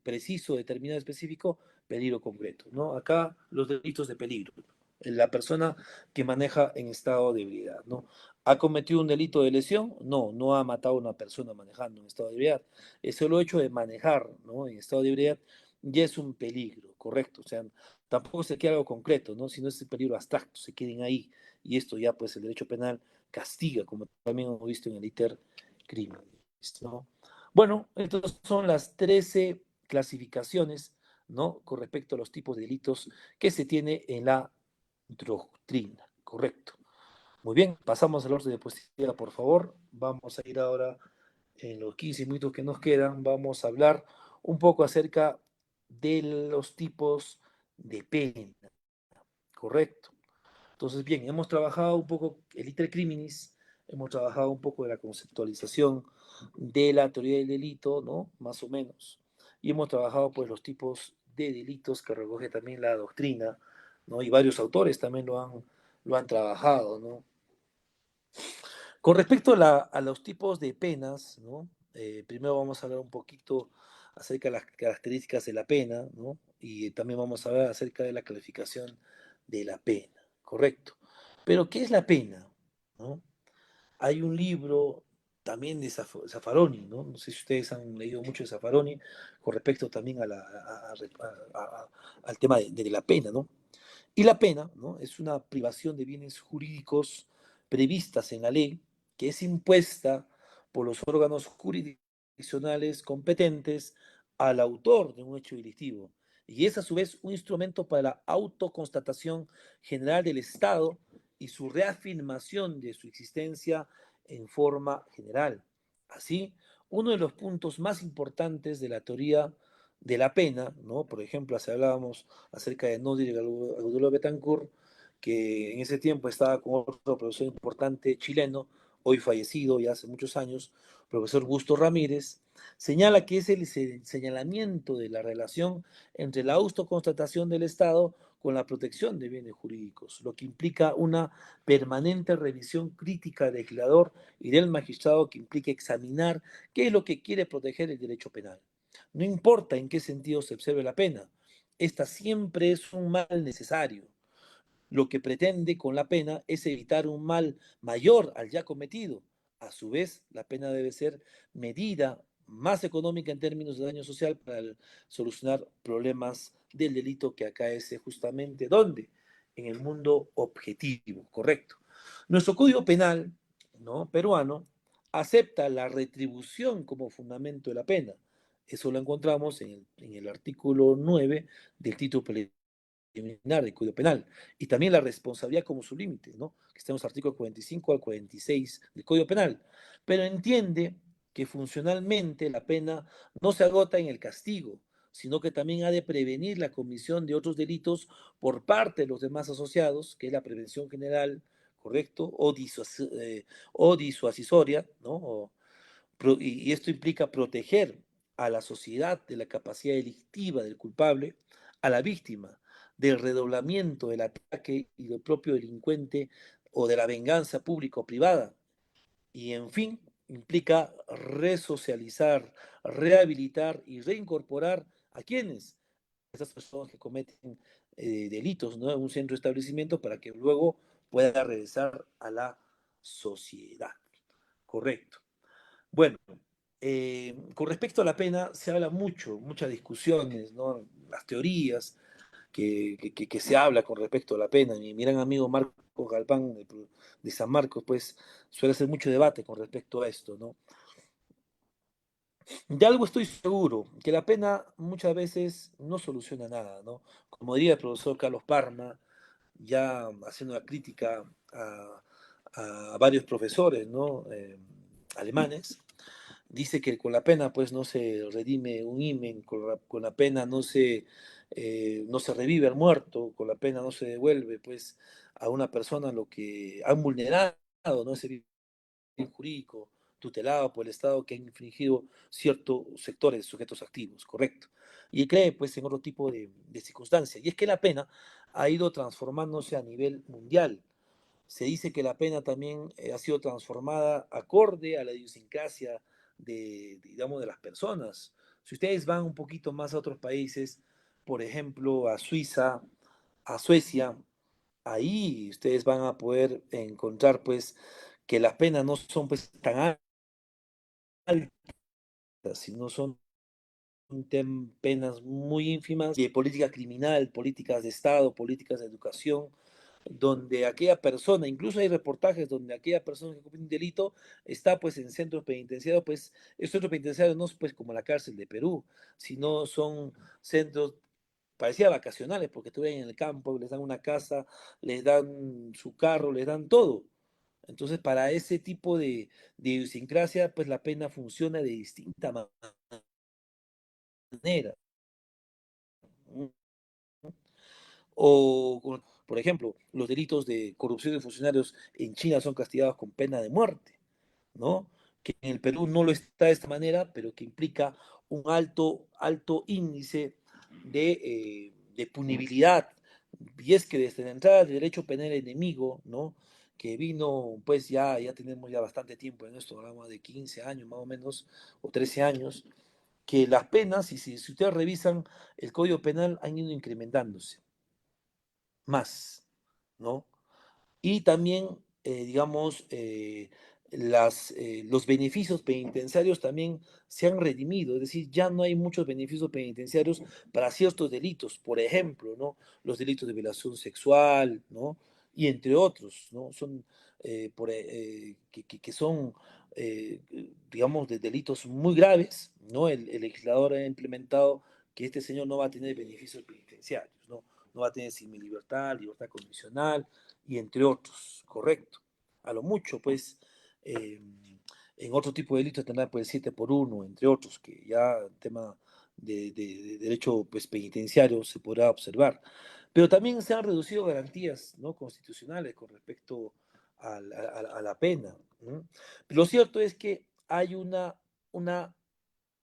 preciso, determinado, específico, peligro concreto, ¿no? Acá los delitos de peligro. La persona que maneja en estado de ebriedad, ¿no? ¿Ha cometido un delito de lesión? No, no ha matado a una persona manejando en estado de ebriedad. El solo hecho de manejar, ¿no? En estado de ebriedad ya es un peligro, correcto. O sea, tampoco se queda algo concreto, ¿no? Sino es el peligro abstracto, se queden ahí. Y esto ya, pues, el derecho penal castiga, como también hemos visto en el ITER crimen, ¿no? Bueno, estas son las 13 clasificaciones, ¿no? Con respecto a los tipos de delitos que se tiene en la doctrina, correcto. Muy bien, pasamos al orden de diapositiva, por favor. Vamos a ir ahora, en los 15 minutos que nos quedan, vamos a hablar un poco acerca de los tipos de pena, correcto. Entonces, bien, hemos trabajado un poco el iter criminis, hemos trabajado un poco de la conceptualización de la teoría del delito, ¿no? Más o menos. Y hemos trabajado, pues, los tipos de delitos que recoge también la doctrina, ¿no? Y varios autores también lo han trabajado, ¿no? Con respecto a los tipos de penas, ¿no? Primero vamos a hablar un poquito acerca de las características de la pena, ¿no? Y también vamos a hablar acerca de la calificación de la pena, ¿correcto? Pero, ¿qué es la pena? ¿No? Hay un libro también de Zaffaroni, ¿no? No sé si ustedes han leído mucho de Zaffaroni con respecto también al tema de la pena, ¿no? Y la pena, ¿no? Es una privación de bienes jurídicos previstas en la ley que es impuesta por los órganos jurisdiccionales competentes al autor de un hecho delictivo. Y es a su vez un instrumento para la autoconstatación general del Estado y su reafirmación de su existencia en forma general. Así, uno de los puntos más importantes de la teoría de la pena, ¿no? Por ejemplo, si hablábamos acerca de Nodir y Agudelo Betancourt, que en ese tiempo estaba con otro profesor importante chileno, hoy fallecido ya hace muchos años, profesor Gusto Ramírez, señala que es el señalamiento de la relación entre la autoconstatación del Estado con la protección de bienes jurídicos, lo que implica una permanente revisión crítica del legislador y del magistrado que implica examinar qué es lo que quiere proteger el derecho penal. No importa en qué sentido se observe la pena, esta siempre es un mal necesario. Lo que pretende con la pena es evitar un mal mayor al ya cometido. A su vez, la pena debe ser medida más económica en términos de daño social para solucionar problemas del delito que acaece justamente ¿dónde? En el mundo objetivo, correcto. Nuestro Código Penal, ¿no?, peruano acepta la retribución como fundamento de la pena. Eso lo encontramos en el artículo 9 del título preliminar del Código Penal. Y también la responsabilidad como su límite, ¿no? Que está en los artículos 45 al 46 del Código Penal. Pero entiende que funcionalmente la pena no se agota en el castigo, sino que también ha de prevenir la comisión de otros delitos por parte de los demás asociados, que es la prevención general, ¿correcto? O disuasoria, ¿no? Y esto implica proteger a la sociedad de la capacidad delictiva del culpable, a la víctima del redoblamiento del ataque y del propio delincuente o de la venganza pública o privada. Y en fin, implica resocializar, rehabilitar y reincorporar a quienes, esas personas que cometen delitos, ¿no?, en un centro de establecimiento para que luego pueda regresar a la sociedad. Correcto. Bueno, con respecto a la pena se habla mucho, muchas discusiones, ¿no? Las teorías que se habla con respecto a la pena. Mi gran amigo Marcos Galván de San Marcos, pues suele hacer mucho debate con respecto a esto, ¿no? De algo estoy seguro, que la pena muchas veces no soluciona nada, ¿no? Como diría el profesor Carlos Parma, ya haciendo una crítica a varios profesores, ¿no? Alemanes, dice que con la pena pues no se redime un himen, con la pena no se revive al muerto, con la pena no se devuelve pues a una persona lo que han vulnerado, ¿no?, ese bien jurídico tutelado por el Estado que ha infringido ciertos sectores, sujetos activos, correcto. Y cree pues en otro tipo de circunstancias. Y es que la pena ha ido transformándose a nivel mundial. Se dice que la pena también ha sido transformada acorde a la idiosincrasia digamos, de las personas. Si ustedes van un poquito más a otros países, por ejemplo, a Suiza, a Suecia, ahí ustedes van a poder encontrar, pues, que las penas no son, pues, tan altas, sino son penas muy ínfimas de política criminal, políticas de Estado, políticas de educación, donde aquella persona, incluso hay reportajes donde aquella persona que comete un delito está pues en centros penitenciarios, pues estos centros penitenciarios no es pues como la cárcel de Perú, sino son centros parecía vacacionales, porque estuvieran en el campo, les dan una casa, les dan su carro, les dan todo. Entonces, para ese tipo de idiosincrasia, pues la pena funciona de distinta manera. O, por ejemplo, los delitos de corrupción de funcionarios en China son castigados con pena de muerte, ¿no? Que en el Perú no lo está de esta manera, pero que implica un alto índice de punibilidad. Y es que desde la entrada del derecho penal enemigo, ¿no?, que vino, pues ya tenemos ya bastante tiempo en esto, hablamos de 15 años más o menos, o 13 años, que las penas, y si ustedes revisan el Código Penal, han ido incrementándose más, ¿no? Y también, digamos, los beneficios penitenciarios también se han redimido, es decir, ya no hay muchos beneficios penitenciarios para ciertos delitos, por ejemplo, ¿no?, los delitos de violación sexual, ¿no?, y entre otros, ¿no? Son, que son, eh, digamos, de delitos muy graves, ¿no? El legislador ha implementado que este señor no va a tener beneficios penitenciarios, ¿no? No va a tener libertad, libertad condicional, y entre otros, correcto. A lo mucho, pues, eh, en otro tipo de delitos tendrá pues 7 por 1, entre otros, que ya el tema de derecho pues, penitenciario se podrá observar. Pero también se han reducido garantías, ¿no?, constitucionales con respecto a la pena, ¿no? Lo cierto es que hay una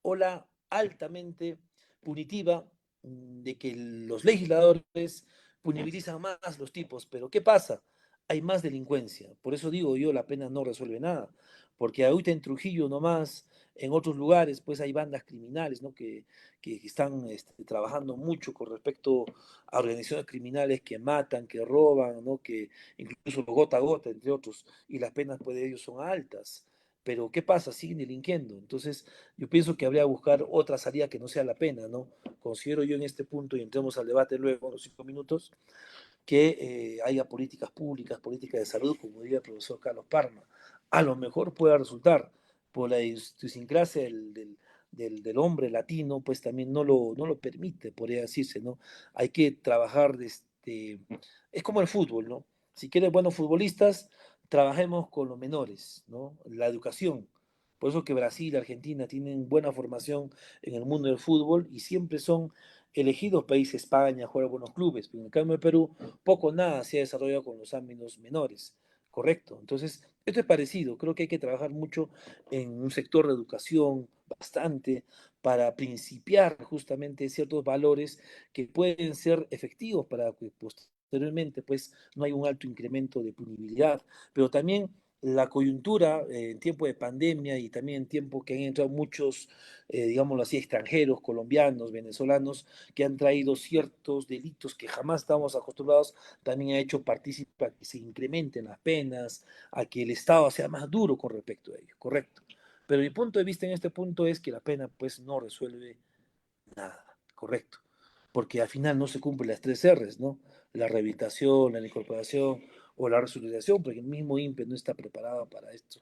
ola altamente punitiva, de que los legisladores punibilizan más los tipos, pero ¿qué pasa? Hay más delincuencia. Por eso digo yo, la pena no resuelve nada, porque ahorita en Trujillo nomás, en otros lugares, pues hay bandas criminales, ¿no?, que están trabajando mucho con respecto a organizaciones criminales que matan, que roban, ¿no?, que incluso gota a gota, entre otros, y las penas pues, de ellos son altas. Pero ¿qué pasa? Siguen delinquiendo. Entonces, yo pienso que habría que buscar otra salida que no sea la pena, ¿no? Considero yo en este punto, y entremos al debate luego, en los 5 minutos, que haya políticas públicas, políticas de salud, como diría el profesor Carlos Parma. A lo mejor pueda resultar, por la idiosincrasia del hombre latino, pues también no lo permite, podría decirse, ¿no? Hay que trabajar, es como el fútbol, ¿no? Si quieres buenos futbolistas, trabajemos con los menores, ¿no? La educación. Por eso que Brasil, Argentina tienen buena formación en el mundo del fútbol y siempre son elegidos países. España juega buenos clubes, pero en el cambio de Perú poco o nada se ha desarrollado con los ámbitos menores, ¿correcto? Entonces, esto es parecido, creo que hay que trabajar mucho en un sector de educación, bastante, para principiar justamente ciertos valores que pueden ser efectivos para que posteriormente pues no haya un alto incremento de punibilidad, pero también la coyuntura en tiempo de pandemia y también en tiempo que han entrado muchos, digámoslo así, extranjeros, colombianos, venezolanos, que han traído ciertos delitos que jamás estábamos acostumbrados, también ha hecho partícipe a que se incrementen las penas, a que el Estado sea más duro con respecto a ello, correcto. Pero mi punto de vista en este punto es que la pena pues no resuelve nada, correcto. Porque al final no se cumplen las 3 R's, ¿no? La rehabilitación, la incorporación o la resocialización, porque el mismo INPE no está preparado para esto,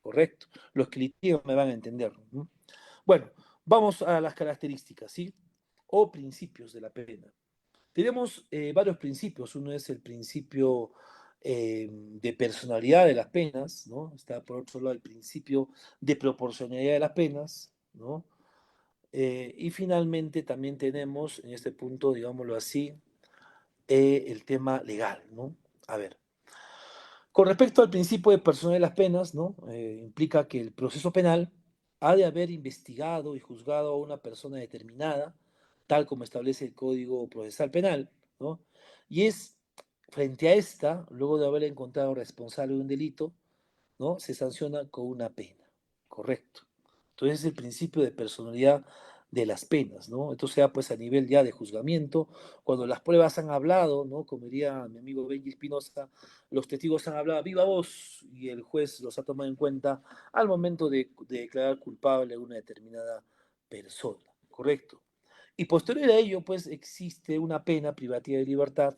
correcto. Los que litigan me van a entender, ¿no? Bueno, vamos a las características, ¿sí? O principios de la pena. Tenemos varios principios. Uno es el principio de personalidad de las penas, ¿no? Está por otro lado el principio de proporcionalidad de las penas, ¿no? Y finalmente también tenemos en este punto, digámoslo así, el tema legal, ¿no? A ver, con respecto al principio de personalidad de las penas, ¿no? Implica que el proceso penal ha de haber investigado y juzgado a una persona determinada, tal como establece el Código Procesal Penal, ¿no? Y es frente a esta, luego de haber encontrado responsable de un delito, ¿no? Se sanciona con una pena, correcto. Entonces es el principio de personalidad de las penas, ¿no? Esto se da pues a nivel ya de juzgamiento, cuando las pruebas han hablado, ¿no? Como diría mi amigo Benji Espinosa, los testigos han hablado a viva voz y el juez los ha tomado en cuenta al momento de declarar culpable a una determinada persona, correcto. Y posterior a ello, pues existe una pena privativa de libertad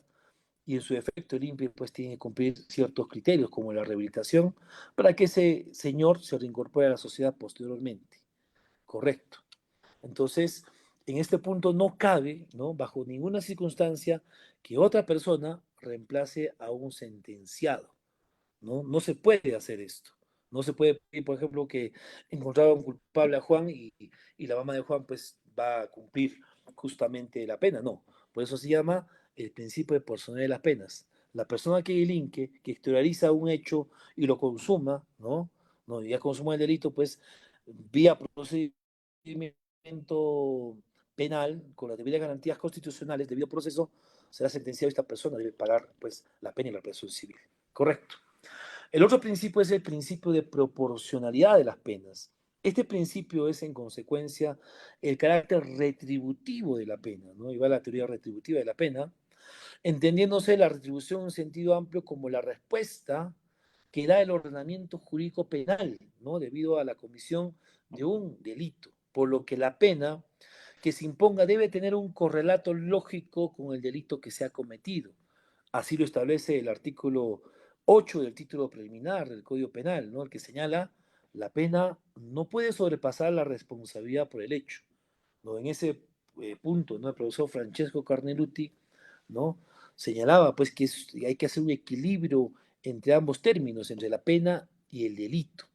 y en su efecto el INPE pues tiene que cumplir ciertos criterios como la rehabilitación para que ese señor se reincorpore a la sociedad posteriormente. Correcto. Entonces, en este punto no cabe, ¿no?, bajo ninguna circunstancia, que otra persona reemplace a un sentenciado, ¿no? No se puede hacer esto. No se puede pedir, por ejemplo, que encontraron culpable a Juan y la mamá de Juan pues va a cumplir justamente la pena. No. Por eso se llama el principio de personalidad de las penas. La persona que delinque, que exterioriza un hecho y lo consuma, ¿no? No, ya consumó el delito, pues vía procedimiento penal, con las debidas garantías constitucionales, debido proceso, será sentenciado esta persona, debe pagar pues la pena y la presión civil. Correcto. El otro principio es el principio de proporcionalidad de las penas. Este principio es, en consecuencia, el carácter retributivo de la pena, ¿no? Y va la teoría retributiva de la pena, entendiéndose la retribución en sentido amplio como la respuesta que da el ordenamiento jurídico penal, ¿no?, debido a la comisión de un delito, por lo que la pena que se imponga debe tener un correlato lógico con el delito que se ha cometido. Así lo establece el artículo 8 del título preliminar del Código Penal, ¿no?, el que señala la pena no puede sobrepasar la responsabilidad por el hecho, ¿no? En ese punto, ¿no?, el profesor Francesco Carneluti, ¿no?, señalaba pues que hay que hacer un equilibrio entre ambos términos, entre la pena y el delito,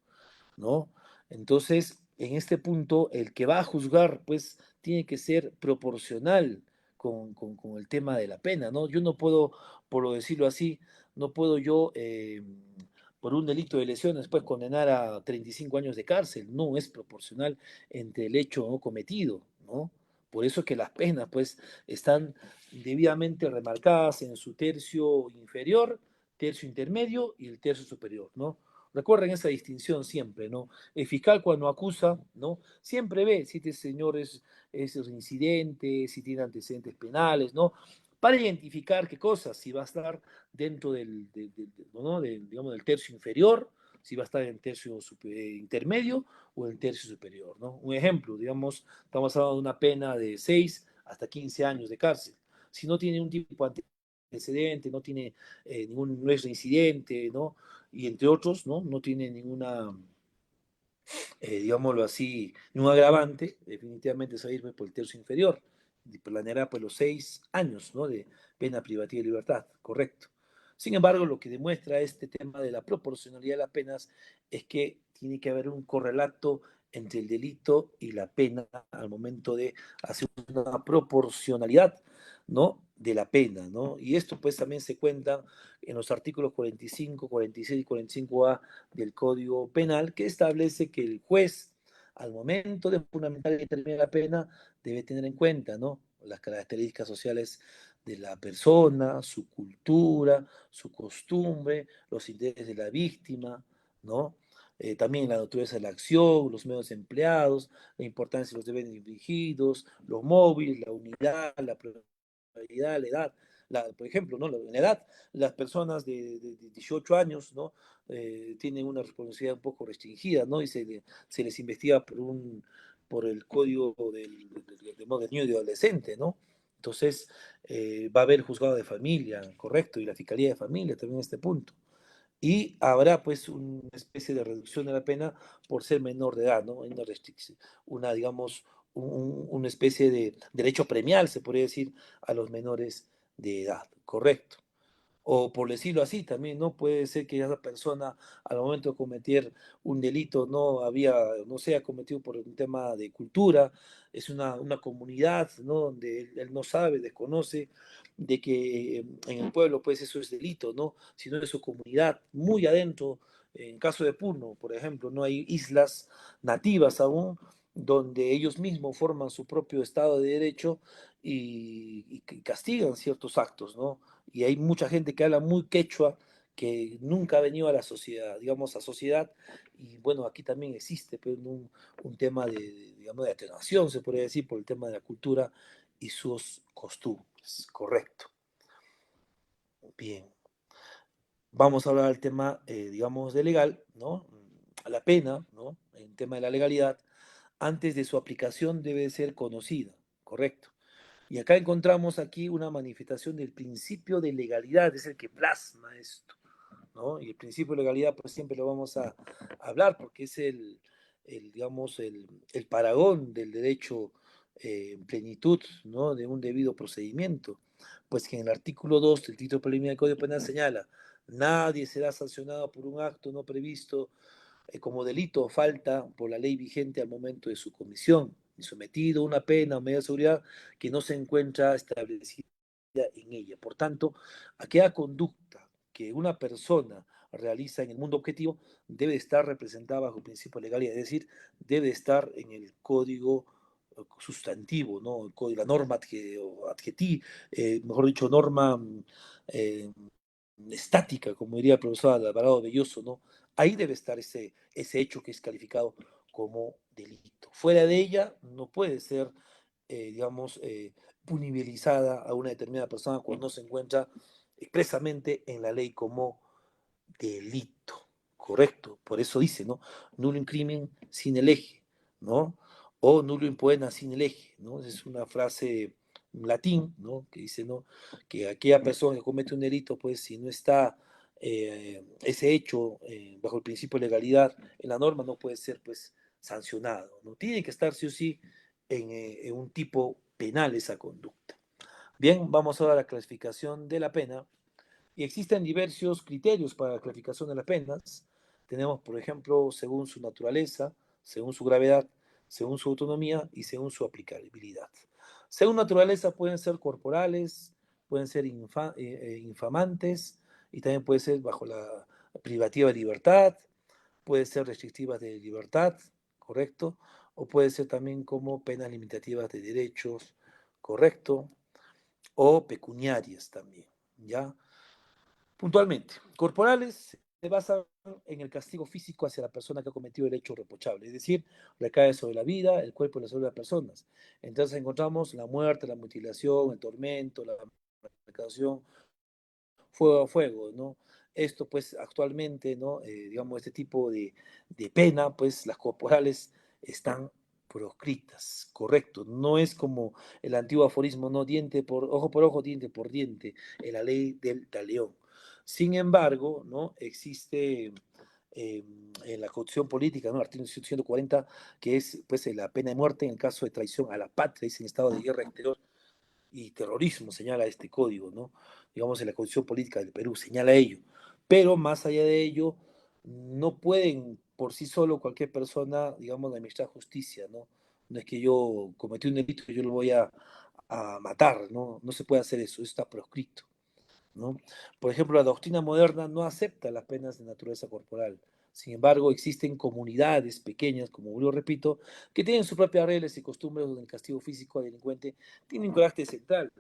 ¿no? Entonces, en este punto, el que va a juzgar, pues, tiene que ser proporcional, con el tema de la pena, ¿no? Yo no puedo, por decirlo así, no puedo yo, por un delito de lesiones, pues condenar a 35 años de cárcel. No es proporcional entre el hecho no cometido, ¿no? Por eso que las penas, pues, están debidamente remarcadas en su tercio inferior, tercio intermedio y el tercio superior, ¿no? Recuerden esa distinción siempre, ¿no? El fiscal cuando acusa, ¿no? Siempre ve si este señor es reincidente, si tiene antecedentes penales, ¿no? Para identificar qué cosas, si va a estar dentro ¿no? digamos, del tercio inferior, si va a estar en el tercio intermedio o en el tercio superior, ¿no? Un ejemplo, digamos, estamos hablando de una pena de 6 hasta 15 años de cárcel. Si no tiene un tipo de antecedente, no tiene no es reincidente, ¿no? Y entre otros, ¿no? No tiene ninguna, digámoslo así, ningún agravante, definitivamente se va a ir por el tercio inferior. Y planeará pues los 6 años, ¿no? De pena privativa de libertad, correcto. Sin embargo, lo que demuestra este tema de la proporcionalidad de las penas es que tiene que haber un correlato entre el delito y la pena al momento de hacer una proporcionalidad, ¿no? De la pena, ¿no? Y esto pues también se cuenta en los artículos 45, 46 y 45A del Código Penal, que establece que el juez, al momento de fundamentar y determinar la pena, debe tener en cuenta, ¿no? Las características sociales de la persona, su cultura, su costumbre, los intereses de la víctima, ¿no? También la naturaleza de la acción, los medios empleados, la importancia de los deberes infringidos, los móviles, la unidad, la probabilidad, la edad. Por ejemplo, ¿no? En la edad, las personas de 18 años, ¿no? Tienen una responsabilidad un poco restringida, ¿no? Y se les investiga por el código del niño y adolescente, ¿no? Entonces, va a haber juzgado de familia, correcto, y la fiscalía de familia también en este punto. Y habrá pues una especie de reducción de la pena por ser menor de edad, ¿no? Hay una restricción, digamos, una especie de derecho premial, se podría decir, a los menores de edad, correcto. O por decirlo así, también no puede ser que esa persona al momento de cometer un delito no sea cometido por un tema de cultura, es una comunidad, ¿no? Donde él no sabe, desconoce de que en el pueblo pues eso es delito, ¿no? Sino de su comunidad, muy adentro, en caso de Puno, por ejemplo, no hay islas nativas aún donde ellos mismos forman su propio Estado de Derecho y castigan ciertos actos, ¿no? Y hay mucha gente que habla muy quechua que nunca ha venido a la sociedad, digamos, a sociedad, y bueno, aquí también existe pues, un tema digamos, de atenuación, se podría decir, por el tema de la cultura y sus costumbres, correcto. Bien, vamos a hablar del tema, digamos, de legal, ¿no? A la pena, ¿no? El tema de la legalidad, antes de su aplicación debe ser conocida, correcto. Y acá encontramos aquí una manifestación del principio de legalidad, es el que plasma esto, ¿no? Y el principio de legalidad, pues siempre lo vamos a hablar porque es digamos, el paragón del derecho en plenitud, ¿no? De un debido procedimiento. Pues que en el artículo 2 del título preliminar del Código Penal señala, nadie será sancionado por un acto no previsto como delito o falta por la ley vigente al momento de su comisión, y sometido a una pena o medida de seguridad que no se encuentra establecida en ella. Por tanto, aquella conducta que una persona realiza en el mundo objetivo debe estar representada bajo el principio de legalidad, es decir, debe estar en el código sustantivo, ¿no? El código, la norma adjetiva, mejor dicho, norma eh, estática, como diría el profesor Alvarado Belloso, ¿no? Ahí debe estar ese hecho que es calificado como delito. Fuera de ella no puede ser, digamos, punibilizada a una determinada persona cuando no se encuentra expresamente en la ley como delito, correcto. Por eso dice, ¿no? Nulo in crimen sin el eje, ¿no? O nulo in poena sin el eje, ¿no? Es una frase en latín, ¿no? Que dice, ¿no? Que aquella persona que comete un delito, pues si no está ese hecho bajo el principio de legalidad en la norma, no puede ser, pues, sancionado, ¿no? Tiene que estar, sí o sí, en un tipo penal esa conducta. Bien, vamos ahora a la clasificación de la pena. Y existen diversos criterios para la clasificación de las penas. Tenemos, por ejemplo, según su naturaleza, según su gravedad, según su autonomía y según su aplicabilidad. Según naturaleza pueden ser corporales, pueden ser infamantes y también puede ser bajo la privativa de libertad, puede ser restrictivas de libertad, ¿correcto? O puede ser también como penas limitativas de derechos, ¿correcto? O pecuniarias también, ¿ya? Puntualmente, corporales se basan en el castigo físico hacia la persona que ha cometido el hecho reprochable, es decir, recae sobre la vida, el cuerpo y la salud de las personas. Entonces encontramos la muerte, la mutilación, el tormento, la marcación, fuego a fuego, ¿no? Esto pues actualmente, ¿no? Digamos, este tipo de pena, pues las corporales están proscritas, correcto. No es como el antiguo aforismo, ¿no? Diente por ojo, diente por diente, en la ley del talión. Sin embargo, ¿no? Existe en la Constitución Política, ¿no? Artículo 140, que es pues la pena de muerte en el caso de traición a la patria, es en estado de guerra exterior y terrorismo, señala este código, ¿no? Digamos, en la Constitución Política del Perú señala ello. Pero más allá de ello, no pueden por sí solo cualquier persona, digamos, administrar justicia, ¿no? No es que yo cometí un delito y yo lo voy a matar, ¿no? No se puede hacer eso está proscrito, ¿no? Por ejemplo, la doctrina moderna no acepta las penas de naturaleza corporal. Sin embargo, existen comunidades pequeñas, como yo repito, que tienen sus propias reglas y costumbres donde el castigo físico al delincuente tiene un carácter central.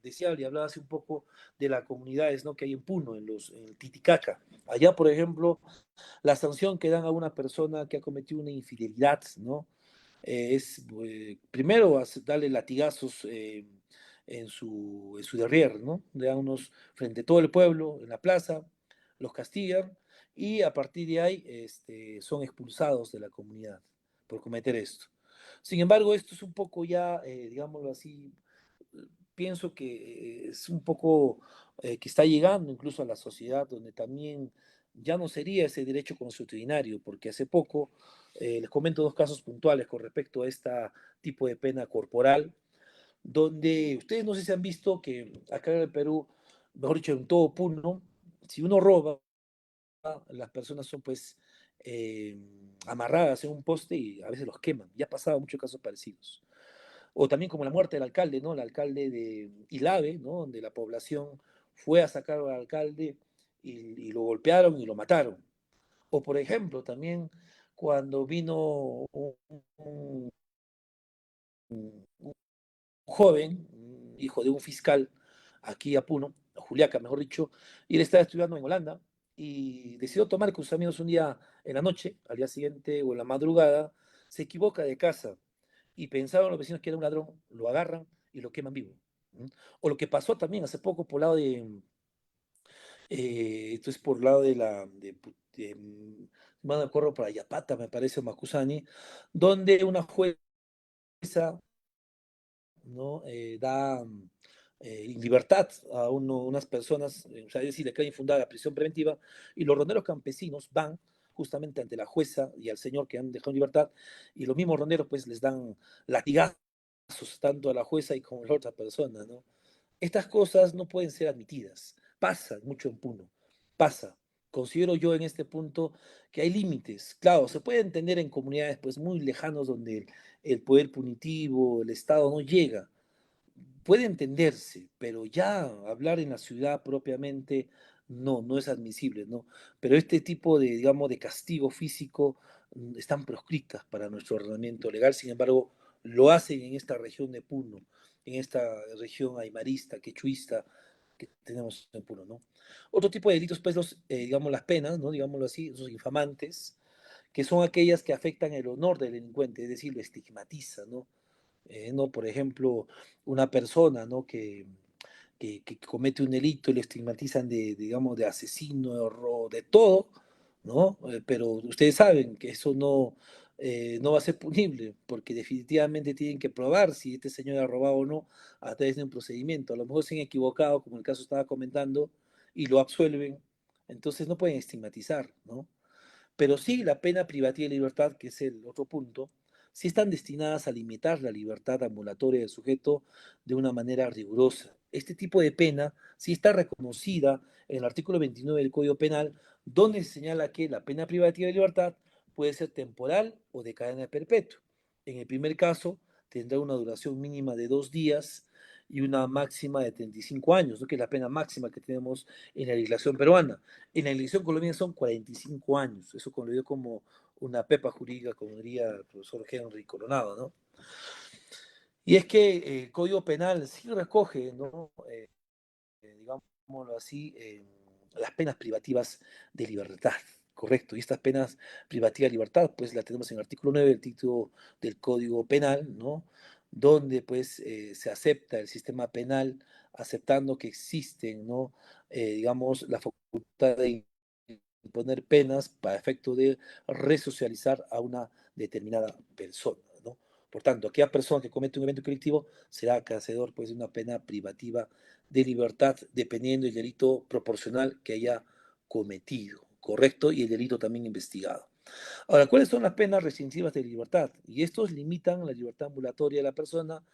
Decía y hablaba hace un poco de las comunidades, ¿no? Que hay en Puno, en Titicaca. Allá, por ejemplo, la sanción que dan a una persona que ha cometido una infidelidad, ¿no? Es primero darle latigazos en su derrier, ¿no? Le dan unos frente a todo el pueblo, en la plaza, los castigan y a partir de ahí son expulsados de la comunidad por cometer esto. Sin embargo, esto es un poco ya, digámoslo así, pienso que es un poco que está llegando incluso a la sociedad donde también ya no sería ese derecho consuetudinario, porque hace poco les comento dos casos puntuales con respecto a este tipo de pena corporal, donde ustedes no sé si han visto que acá en el Perú, mejor dicho, en todo Puno, si uno roba, las personas son pues eh, amarradas en un poste y a veces los queman. Ya ha pasado muchos casos parecidos. O también como la muerte del alcalde, ¿no? El alcalde de Ilave, ¿no? Donde la población fue a sacar al alcalde y lo golpearon y lo mataron. O por ejemplo, también cuando vino un joven, hijo de un fiscal, aquí a Puno, a Juliaca, mejor dicho, y él estaba estudiando en Holanda y decidió tomar con sus amigos un día en la noche, al día siguiente o en la madrugada, se equivoca de casa y pensaron los vecinos que era un ladrón, lo agarran y lo queman vivo. ¿Mm? O lo que pasó también hace poco por el lado esto es por el lado de no me acuerdo, por Ayapata, me parece, o Macusani, donde una jueza, ¿no? Da libertad a unas personas, o sea, es decir, le queda infundada la prisión preventiva, y los ronderos campesinos van justamente ante la jueza y al señor que han dejado en libertad, y los mismos ronderos pues les dan latigazos tanto a la jueza y como a la otra persona, ¿no? Estas cosas no pueden ser admitidas. Pasa mucho en Puno, pasa. Considero yo en este punto que hay límites. Claro, se puede entender en comunidades pues muy lejanos donde el poder punitivo, el Estado no llega. Puede entenderse, pero ya hablar en la ciudad propiamente no es admisible, ¿no? Pero este tipo de, digamos, de castigo físico están proscritas para nuestro ordenamiento legal, sin embargo, lo hacen en esta región de Puno, en esta región aymarista, quechuista que tenemos en Puno, ¿no? Otro tipo de delitos, pues, digamos, las penas, ¿no? Digámoslo así, los infamantes, que son aquellas que afectan el honor del delincuente, es decir, lo estigmatizan, ¿no? ¿No? Por ejemplo, una persona, ¿no? Que comete un delito y le estigmatizan digamos, de asesino, de todo, ¿no? Pero ustedes saben que eso no va a ser punible, porque definitivamente tienen que probar si este señor ha robado o no a través de un procedimiento. A lo mejor se han equivocado, como el caso estaba comentando, y lo absuelven, entonces no pueden estigmatizar, ¿no? Pero sí la pena privativa de libertad, que es el otro punto, sí están destinadas a limitar la libertad ambulatoria del sujeto de una manera rigurosa. Este tipo de pena sí está reconocida en el artículo 29 del Código Penal, donde se señala que la pena privativa de libertad puede ser temporal o de cadena perpetua. En el primer caso, tendrá una duración mínima de 2 días y una máxima de 35 años, ¿no? Que es la pena máxima que tenemos en la legislación peruana. En la legislación colombiana son 45 años. Eso lo dio como una pepa jurídica, como diría el profesor Henry Coronado, ¿no? Y es que el Código Penal sí recoge, ¿no? Digámoslo así, las penas privativas de libertad, correcto. Y estas penas privativas de libertad, pues las tenemos en el artículo 9 del título del Código Penal, ¿no? Donde pues se acepta el sistema penal, aceptando que existen, ¿no? Digamos, la facultad de imponer penas para efecto de resocializar a una determinada persona, ¿no? Por tanto, aquella persona que comete un evento delictivo será acreedor pues, de una pena privativa de libertad dependiendo del delito proporcional que haya cometido, ¿correcto? Y el delito también investigado. Ahora, ¿cuáles son las penas restrictivas de libertad? Y estos limitan la libertad ambulatoria de la persona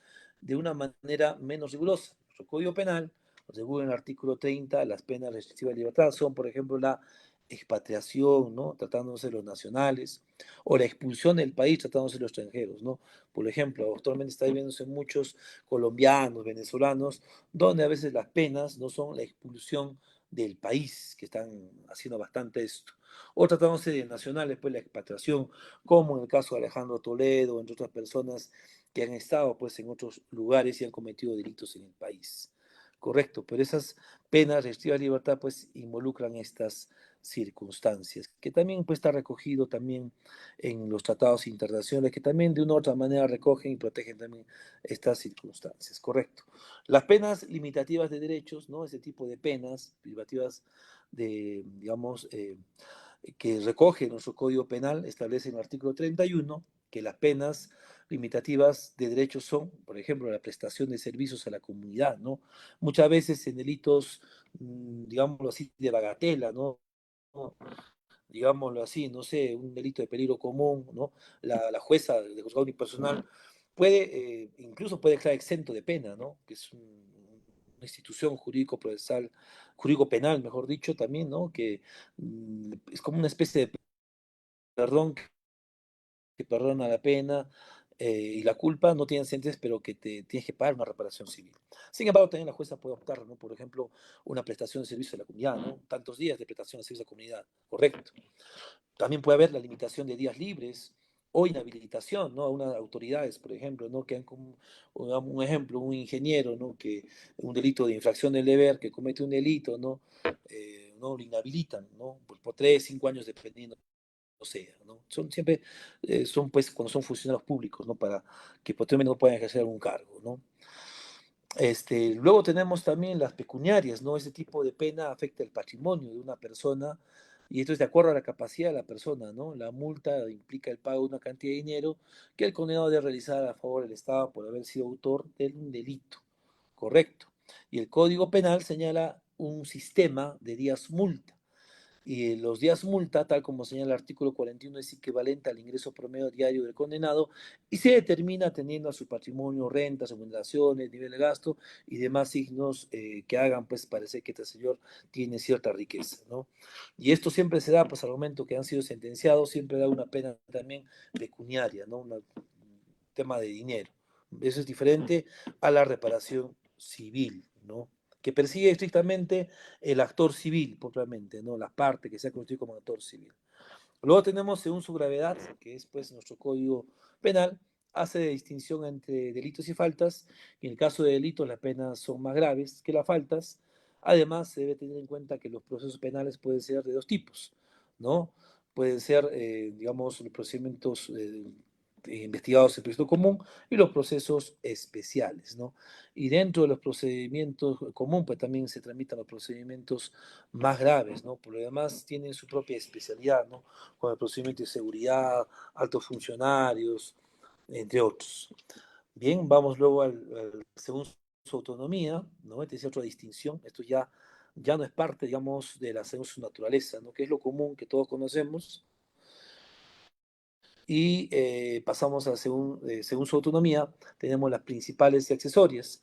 de una manera menos rigurosa. Nuestro Código Penal, según el artículo 30, las penas restrictivas de libertad son, por ejemplo, la expatriación, ¿no? Tratándose de los nacionales, o la expulsión del país, tratándose de los extranjeros, ¿no? Por ejemplo, actualmente está viviéndose muchos colombianos, venezolanos, donde a veces las penas no son la expulsión del país, que están haciendo bastante esto, o tratándose de nacionales, pues la expatriación, como en el caso de Alejandro Toledo, entre otras personas que han estado pues en otros lugares y han cometido delitos en el país. Correcto, pero esas penas restrictivas de libertad pues involucran estas circunstancias, que también pues está recogido también en los tratados internacionales, que también de una u otra manera recogen y protegen también estas circunstancias, correcto. Las penas limitativas de derechos, ¿no? Ese tipo de penas privativas de, digamos, que recoge nuestro Código Penal, establece en el artículo 31 que las penas limitativas de derechos son, por ejemplo, la prestación de servicios a la comunidad, ¿no? Muchas veces en delitos, digámoslo así, de bagatela, ¿no? Digámoslo así, no sé, un delito de peligro común, ¿no? La jueza de juzgado unipersonal puede, incluso puede estar exento de pena, ¿no? Que es una institución jurídico-procesal, jurídico-penal, mejor dicho, también, ¿no? Que es como una especie de perdón que perdona la pena y la culpa, no tienen sentencia, pero que te tienes que pagar una reparación civil. Sin embargo, también la jueza puede optar, ¿no? Por ejemplo, una prestación de servicio a la comunidad, ¿no? Tantos días de prestación de servicio a la comunidad, correcto. También puede haber la limitación de días libres o inhabilitación, ¿no? A unas autoridades, por ejemplo, ¿no? Que han como un ejemplo, un ingeniero, ¿no? Que un delito de infracción del deber, que comete un delito, ¿no? No lo inhabilitan, ¿no? Por 3, 5 años dependiendo sea, ¿no? Son siempre, son pues cuando son funcionarios públicos, ¿no? Para que posteriormente no puedan ejercer algún cargo, ¿no? Luego tenemos también las pecuniarias, ¿no? Ese tipo de pena afecta el patrimonio de una persona y esto es de acuerdo a la capacidad de la persona, ¿no? La multa implica el pago de una cantidad de dinero que el condenado debe realizar a favor del Estado por haber sido autor de un delito, correcto. Y el Código Penal señala un sistema de días multa y los días multa, tal como señala el artículo 41, es equivalente al ingreso promedio diario del condenado y se determina teniendo a su patrimonio, rentas, remuneraciones, nivel de gasto y demás signos que hagan pues parecer que este señor tiene cierta riqueza, ¿no? Y esto siempre se da pues al momento que han sido sentenciados, siempre da una pena también pecuniaria, ¿no? Un tema de dinero. Eso es diferente a la reparación civil, ¿no? Que persigue estrictamente el actor civil, propiamente, ¿no? La parte que se ha constituido como actor civil. Luego tenemos, según su gravedad, que es pues nuestro código penal, hace distinción entre delitos y faltas, y en el caso de delitos las penas son más graves que las faltas. Además, se debe tener en cuenta que los procesos penales pueden ser de dos tipos, ¿no? Pueden ser, digamos, los procedimientos investigados en proceso común y los procesos especiales, ¿no? Y dentro de los procedimientos común, pues también se tramitan los procedimientos más graves, ¿no? Por lo demás, tienen su propia especialidad, ¿no? Con el procedimiento de seguridad, altos funcionarios, entre otros. Bien, vamos luego según su autonomía, ¿no? Esta es otra distinción, esto ya no es parte, digamos, de la según su naturaleza, ¿no? Que es lo común que todos conocemos, y pasamos a según su autonomía, tenemos las principales y accesorias.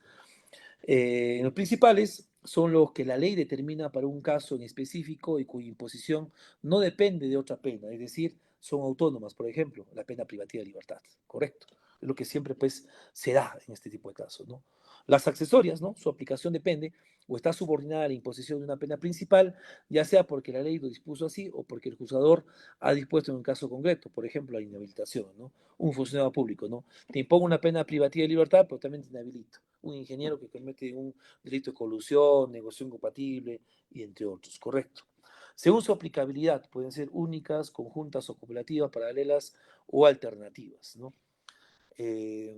Los principales son los que la ley determina para un caso en específico y cuya imposición no depende de otra pena, es decir, son autónomas, por ejemplo, la pena privativa de libertad, ¿correcto? Es lo que siempre pues se da en este tipo de casos, ¿no? Las accesorias, ¿no? Su aplicación depende o está subordinada a la imposición de una pena principal, ya sea porque la ley lo dispuso así o porque el juzgador ha dispuesto en un caso concreto, por ejemplo, la inhabilitación, ¿no? Un funcionario público, ¿no? Te impongo una pena privativa de libertad, pero también te inhabilito. Un ingeniero que comete un delito de colusión, negociación incompatible y entre otros, correcto. Según su aplicabilidad, pueden ser únicas, conjuntas o cooperativas, paralelas o alternativas, ¿no? Eh,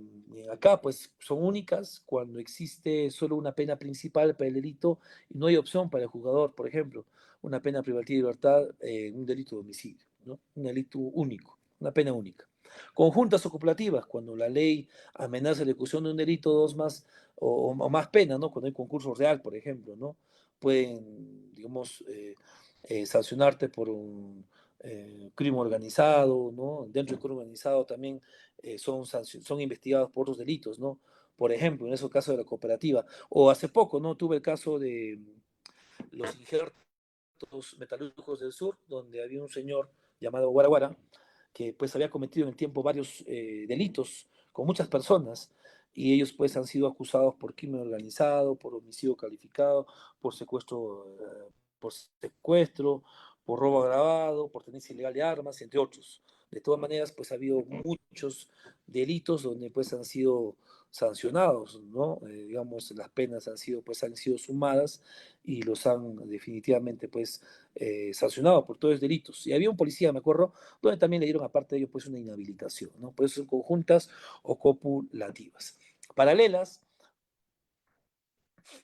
Acá pues son únicas cuando existe solo una pena principal para el delito y no hay opción para el juzgador, por ejemplo, una pena privativa de libertad en un delito de homicidio, ¿no? Un delito único, una pena única. Conjuntas o cooperativas, cuando la ley amenaza la ejecución de un delito, dos más o más penas, ¿no? Cuando hay concurso real, por ejemplo, ¿no? Pueden, digamos, sancionarte por un crimen organizado, ¿no? Dentro del crimen organizado también son investigados por otros delitos, ¿no? Por ejemplo, en esos casos de la cooperativa. O hace poco, ¿no? Tuve el caso de los injertos metalúrgicos del sur, donde había un señor llamado Guaraguara, que pues había cometido en el tiempo varios delitos con muchas personas, y ellos pues han sido acusados por crimen organizado, por homicidio calificado, por secuestro, por robo agravado, por tenencia ilegal de armas, entre otros. De todas maneras, pues ha habido muchos delitos donde pues han sido sancionados, ¿no? Digamos, las penas han sido sumadas y los han definitivamente pues sancionado por todos los delitos. Y había un policía, me acuerdo, donde también le dieron aparte de ello pues una inhabilitación, ¿no? Por eso son conjuntas o copulativas. Paralelas,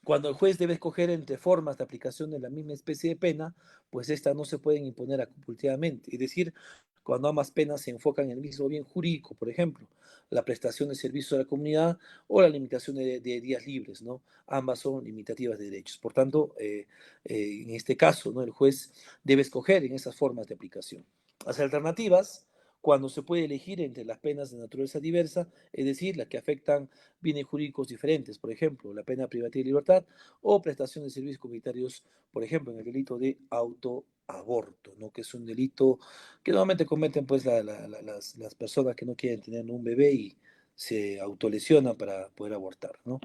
cuando el juez debe escoger entre formas de aplicación de la misma especie de pena, pues estas no se pueden imponer acumulativamente. Es decir, cuando ambas penas se enfocan en el mismo bien jurídico, por ejemplo, la prestación de servicios a la comunidad o la limitación de días libres, ¿no? Ambas son limitativas de derechos. Por tanto, en este caso, ¿no? El juez debe escoger en esas formas de aplicación. Las alternativas, cuando se puede elegir entre las penas de naturaleza diversa, es decir, las que afectan bienes jurídicos diferentes, por ejemplo, la pena privativa de libertad o prestación de servicios comunitarios, por ejemplo, en el delito de autoaborto, ¿no? Que es un delito que normalmente cometen pues las personas que no quieren tener un bebé y se autolesionan para poder abortar, ¿no?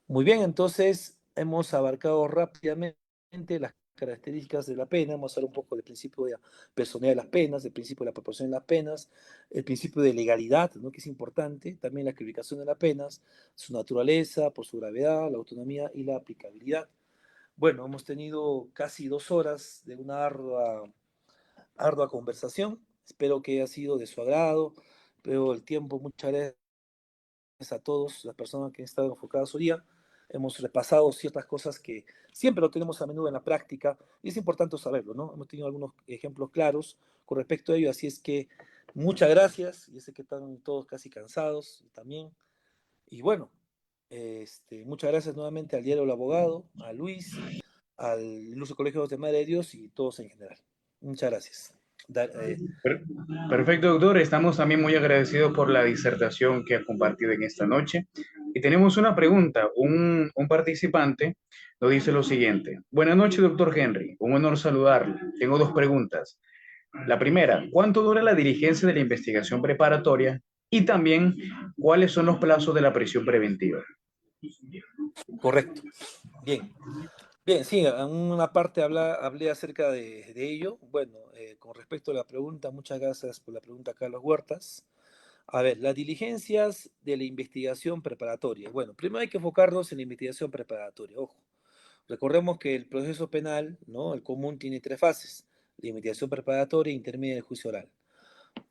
Muy bien, entonces hemos abarcado rápidamente las características de la pena, hemos hablado un poco del principio de la personalidad de las penas, del principio de la proporción de las penas, el principio de legalidad, ¿no? Que es importante, también la clasificación de las penas, su naturaleza, por su gravedad, la autonomía y la aplicabilidad. Bueno, hemos tenido casi 2 horas de una ardua conversación, espero que haya sido de su agrado, pero el tiempo, muchas gracias a todos las personas que han estado enfocadas su día. Hemos repasado ciertas cosas que siempre lo tenemos a menudo en la práctica y es importante saberlo, ¿no? Hemos tenido algunos ejemplos claros con respecto a ello, así es que muchas gracias. Yo sé que están todos casi cansados también. Y bueno, muchas gracias nuevamente al diario El Abogado, a Luis, al Ilustre Colegio de Madre de Dios y todos en general. Muchas gracias. Per- Perfecto, doctor. Estamos también muy agradecidos por la disertación que ha compartido en esta noche. Y tenemos una pregunta. Un participante nos dice lo siguiente. Buenas noches, doctor Henry. Un honor saludarlo. Tengo dos preguntas. La primera, ¿cuánto dura la diligencia de la investigación preparatoria? Y también, ¿cuáles son los plazos de la prisión preventiva? Correcto. Bien. Bien, sí, en una parte hablé acerca de ello. Bueno, con respecto a la pregunta, muchas gracias por la pregunta, Carlos Huertas. A ver, las diligencias de la investigación preparatoria. Bueno, primero hay que enfocarnos en la investigación preparatoria. Ojo, recordemos que el proceso penal, ¿no? El común tiene 3 fases: la investigación preparatoria, intermedia y el juicio oral.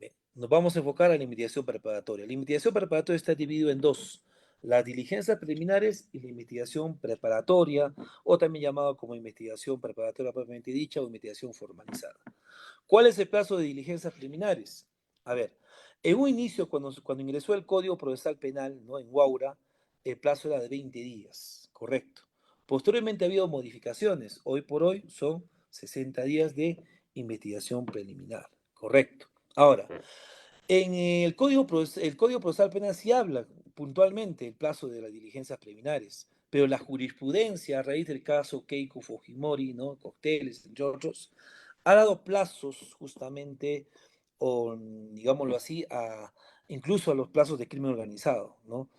Bien, nos vamos a enfocar a la investigación preparatoria. La investigación preparatoria está dividida en dos: las diligencias preliminares y la investigación preparatoria, o también llamado como investigación preparatoria propiamente dicha o investigación formalizada. ¿Cuál es el plazo de diligencias preliminares? A ver, en un inicio, cuando ingresó el Código Procesal Penal, ¿no? En Guaura, el plazo era de 20 días, correcto. Posteriormente ha habido modificaciones. Hoy por hoy son 60 días de investigación preliminar, correcto. Ahora, en el Código Procesal Penal sí habla puntualmente el plazo de las diligencias preliminares, pero la jurisprudencia a raíz del caso Keiko Fujimori, ¿no? Cócteles, entre otros, ha dado plazos justamente o, digámoslo así, incluso a los plazos de crimen organizado, ¿no?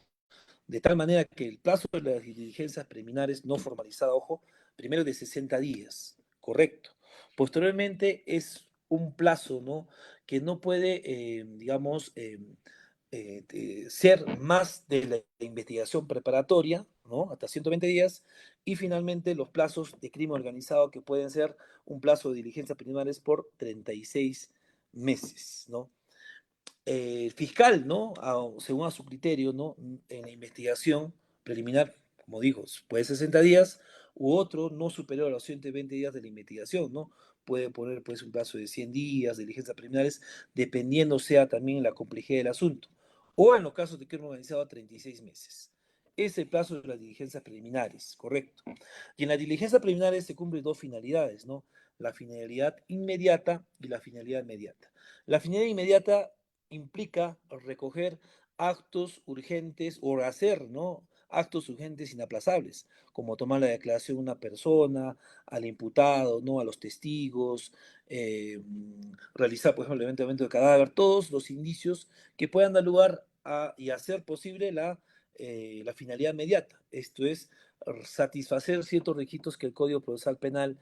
De tal manera que el plazo de las diligencias preliminares no formalizadas, ojo, primero de 60 días, correcto. Posteriormente es un plazo, ¿no? Que no puede, digamos, ser más de la investigación preparatoria, ¿no? Hasta 120 días, y finalmente los plazos de crimen organizado que pueden ser un plazo de diligencias preliminares por 36 meses, ¿no? El fiscal, ¿no? Según a su criterio, ¿no? En la investigación preliminar, como digo, puede ser 60 días u otro no superior a los 120 días de la investigación, ¿no? Puede poner pues un plazo de 100 días de diligencias preliminares, dependiendo sea también la complejidad del asunto. O en los casos de crimen organizado, a 36 meses. Es el plazo de las diligencias preliminares, correcto. Y en las diligencias preliminares se cumplen dos finalidades, ¿no? La finalidad inmediata y la finalidad inmediata. La finalidad inmediata implica recoger actos urgentes o hacer, ¿no? Actos urgentes inaplazables, como tomar la declaración de una persona, al imputado, ¿no? A los testigos, realizar, por ejemplo, el levantamiento de cadáver, todos los indicios que puedan dar lugar y hacer posible la finalidad inmediata. Esto es satisfacer ciertos requisitos que el Código Procesal Penal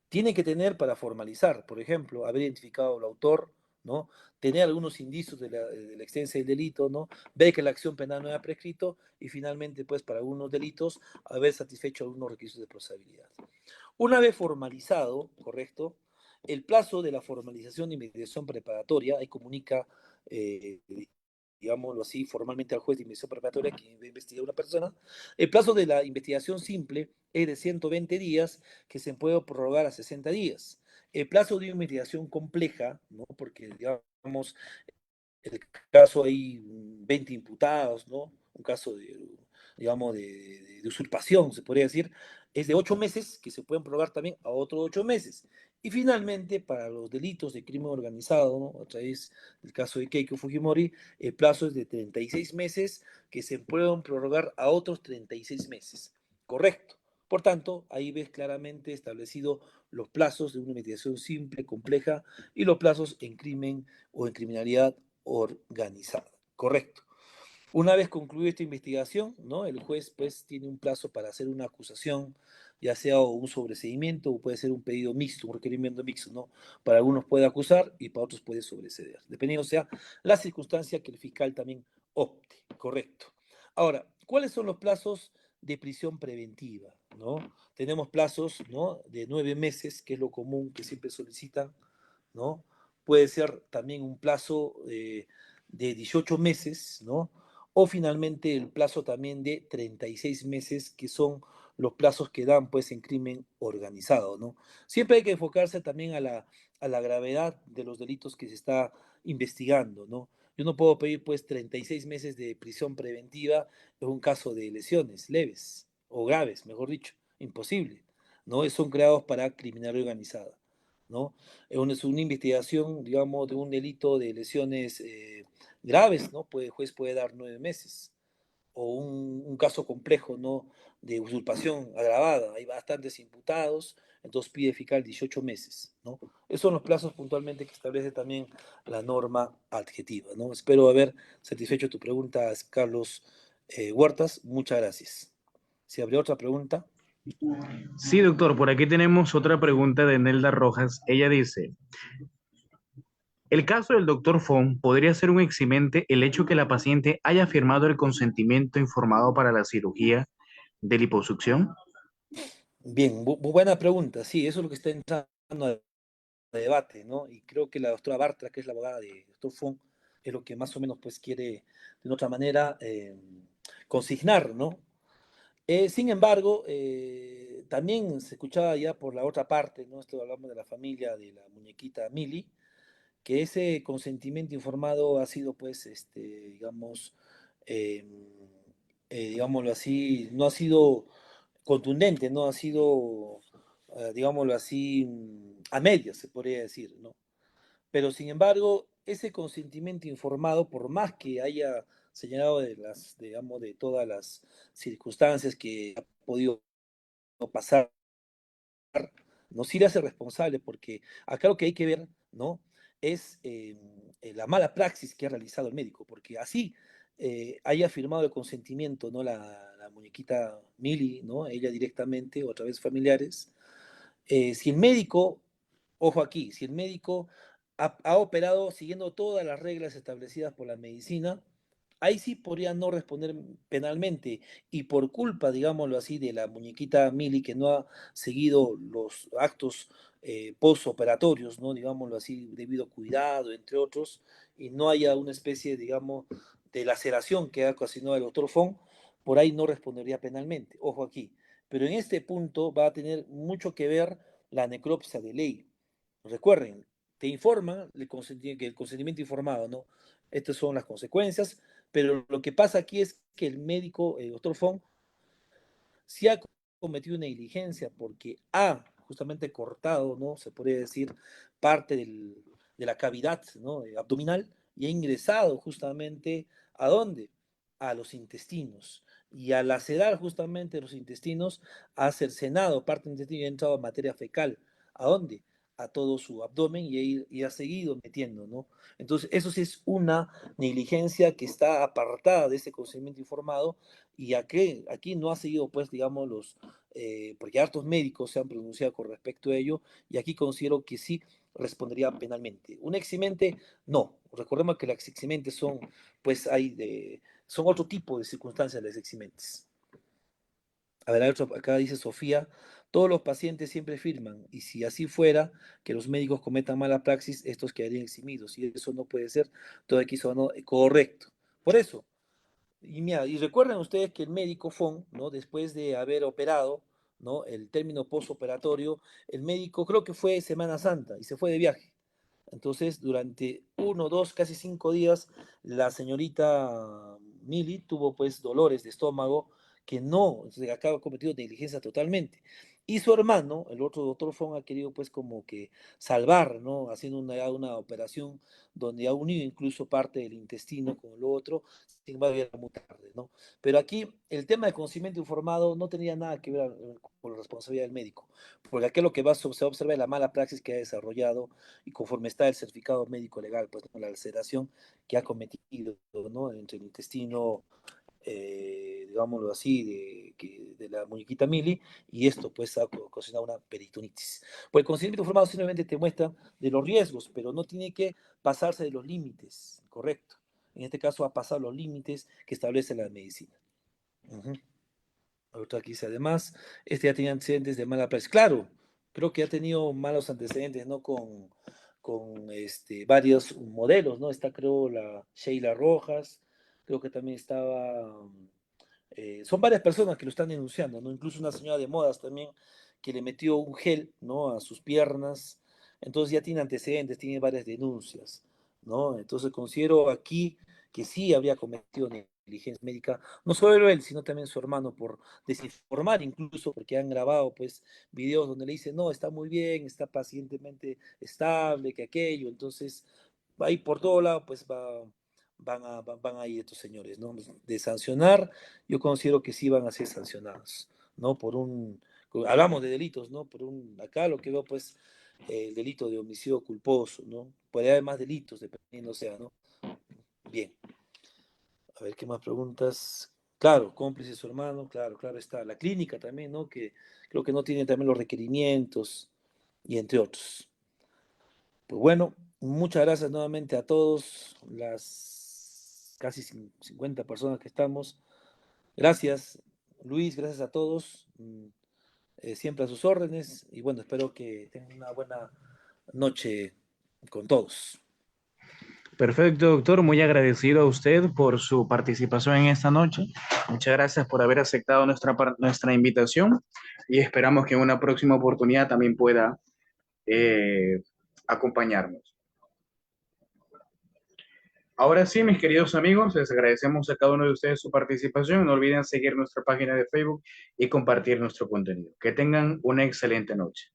tiene que tener para formalizar, por ejemplo, haber identificado al autor, ¿no? Tener algunos indicios de la existencia del delito, ¿no? Ver que la acción penal no ha prescrito y finalmente, pues, para algunos delitos, haber satisfecho algunos requisitos de procesabilidad. Una vez formalizado, ¿correcto? El plazo de la formalización de investigación preparatoria, ahí comunica, eh, digámoslo así, formalmente al juez de investigación preparatoria que va a investigar a una persona. El plazo de la investigación simple es de 120 días, que se puede prorrogar a 60 días. El plazo de una investigación compleja, ¿no? Porque, digamos, en el caso hay 20 imputados, ¿no? Un caso de, digamos, de usurpación, se podría decir, es de 8 meses, que se pueden prorrogar también a otros 8 meses. Y finalmente, para los delitos de crimen organizado, ¿no? A través del caso de Keiko Fujimori, el plazo es de 36 meses, que se pueden prorrogar a otros 36 meses. Correcto. Por tanto, ahí ves claramente establecido los plazos de una investigación simple, compleja, y los plazos en crimen o en criminalidad organizada. Correcto. Una vez concluida esta investigación, ¿no? El juez pues tiene un plazo para hacer una acusación, ya sea un sobreseimiento o puede ser un pedido mixto, un requerimiento mixto, ¿no? Para algunos puede acusar y para otros puede sobreseer, dependiendo sea la circunstancia que el fiscal también opte. Correcto. Ahora, ¿cuáles son los plazos de prisión preventiva? ¿No? Tenemos plazos, ¿no? De 9 meses, que es lo común que siempre solicitan, ¿no? Puede ser también un plazo de 18 meses, ¿no? O finalmente el plazo también de 36 meses, que son los plazos que dan pues en crimen organizado, ¿no? Siempre hay que enfocarse también a la gravedad de los delitos que se está investigando, ¿no? Yo no puedo pedir pues 36 meses de prisión preventiva en un caso de lesiones leves o graves, mejor dicho, imposible, ¿no? Son creados para criminalidad organizada, ¿no? Es una investigación, digamos, de un delito de lesiones graves, ¿no? El juez puede dar 9 meses. O un caso complejo, ¿no? De usurpación agravada. Hay bastantes imputados, entonces pide fiscal 18 meses, ¿no? Esos son los plazos puntualmente que establece también la norma adjetiva, ¿no? Espero haber satisfecho tu pregunta, Carlos Huertas. Muchas gracias. Si habría otra pregunta. Sí, doctor, por aquí tenemos otra pregunta de Nelda Rojas. Ella dice, ¿el caso del doctor Fon podría ser un eximente el hecho que la paciente haya firmado el consentimiento informado para la cirugía de liposucción? Bien, muy buena pregunta. Sí, eso es lo que está entrando a debate, ¿no? Y creo que la doctora Bartra, que es la abogada de doctor Fon, es lo que más o menos pues quiere de otra manera consignar, ¿no? Sin embargo, también se escuchaba ya por la otra parte, ¿no? Esto hablamos de la familia de la muñequita Mili, que ese consentimiento informado ha sido, pues, digamos, eh, digámoslo así, no ha sido contundente, no ha sido, digámoslo así, a medias, se podría decir, ¿no? Pero sin embargo, ese consentimiento informado, por más que haya señalado digamos, de todas las circunstancias que ha podido pasar, no sí le hace responsable, porque acá lo que hay que ver, ¿no? es la mala praxis que ha realizado el médico, porque así haya firmado el consentimiento, ¿no? La muñequita Mili, ¿no? Ella directamente, o a través de familiares. Si el médico, ojo aquí, si el médico ha operado siguiendo todas las reglas establecidas por la medicina, ahí sí podría no responder penalmente. Y por culpa, digámoslo así, de la muñequita Mili que no ha seguido los actos postoperatorios, ¿no? Digámoslo así, debido cuidado, entre otros, y no haya una especie, digamos, de laceración que ha ocasionado el doctor Fong, por ahí no respondería penalmente. Ojo aquí. Pero en este punto va a tener mucho que ver la necropsia de ley. Recuerden, te informan que el consentimiento informado, ¿no? Estas son las consecuencias, pero lo que pasa aquí es que el médico, el doctor Fong, sí ha cometido negligencia porque ha justamente cortado, ¿no? Se podría decir, parte de la cavidad, ¿no? Abdominal y ha ingresado justamente ¿a dónde? A los intestinos. Y al lacerar justamente los intestinos, ha cercenado parte del intestino y ha entrado a materia fecal. ¿A dónde? A todo su abdomen y ha seguido metiendo, ¿no? Entonces, eso sí es una negligencia que está apartada de ese consentimiento informado y aquí no ha seguido, pues, digamos, porque hartos médicos se han pronunciado con respecto a ello, y aquí considero que sí respondería penalmente. Un eximente, no. Recordemos que las eximentes son, pues, son otro tipo de circunstancias las eximentes. A ver, acá dice Sofía, todos los pacientes siempre firman, y si así fuera, que los médicos cometan mala praxis, estos quedarían eximidos, y eso no puede ser, todo aquí son correcto. Por eso, y mira, y recuerden ustedes que el médico Fong, ¿no? Después de haber operado, ¿no? El término postoperatorio, el médico creo que fue Semana Santa y se fue de viaje. Entonces, durante 1, 2, casi 5 días, la señorita Mili tuvo pues dolores de estómago que no, entonces acá ha cometido negligencia totalmente. Y su hermano, el otro doctor Fong, ha querido pues como que salvar, ¿no? Haciendo una operación donde ha unido incluso parte del intestino con lo otro, sin embargo era muy tarde, ¿no? Pero aquí el tema de conocimiento informado no tenía nada que ver con la responsabilidad del médico, porque aquí lo que se observa es la mala praxis que ha desarrollado y conforme está el certificado médico legal, pues ¿no? La ulceración que ha cometido, ¿no? Entre el intestino, digámoslo así, de la muñequita Mili, y esto pues ha ocasionado una peritonitis. Pues el consentimiento informado simplemente te muestra de los riesgos, pero no tiene que pasarse de los límites, correcto. En este caso ha pasado los límites que establece la medicina. Uh -huh. Otro aquí dice, además, este ya tenía antecedentes de mala praxis. Claro, creo que ha tenido malos antecedentes, ¿no? Con varios modelos, ¿no? Está, creo, la Sheila Rojas, creo que también estaba... son varias personas que lo están denunciando, ¿no? Incluso una señora de modas también que le metió un gel, ¿no? A sus piernas. Entonces ya tiene antecedentes, tiene varias denuncias, ¿no? Entonces considero aquí que sí habría cometido negligencia médica, no solo él, sino también su hermano, por desinformar incluso, porque han grabado pues videos donde le dicen, no, está muy bien, está pacientemente estable, que aquello, entonces ahí por todo lado pues van a ir estos señores, ¿no? De sancionar, yo considero que sí van a ser sancionados, ¿no? Hablamos de delitos, ¿no? Acá lo que veo pues el delito de homicidio culposo, ¿no? Puede haber más delitos, dependiendo sea, ¿no? Bien. A ver, ¿qué más preguntas? Claro, cómplice su hermano, claro, claro está. La clínica también, ¿no? Que creo que no tiene también los requerimientos y entre otros. Pues bueno, muchas gracias nuevamente a todos, las casi 50 personas que estamos. Gracias, Luis, gracias a todos. Siempre a sus órdenes y bueno, espero que tengan una buena noche con todos. Perfecto, doctor. Muy agradecido a usted por su participación en esta noche. Muchas gracias por haber aceptado nuestra invitación y esperamos que en una próxima oportunidad también pueda eh, acompañarnos. Ahora sí, mis queridos amigos, les agradecemos a cada uno de ustedes su participación. No olviden seguir nuestra página de Facebook y compartir nuestro contenido. Que tengan una excelente noche.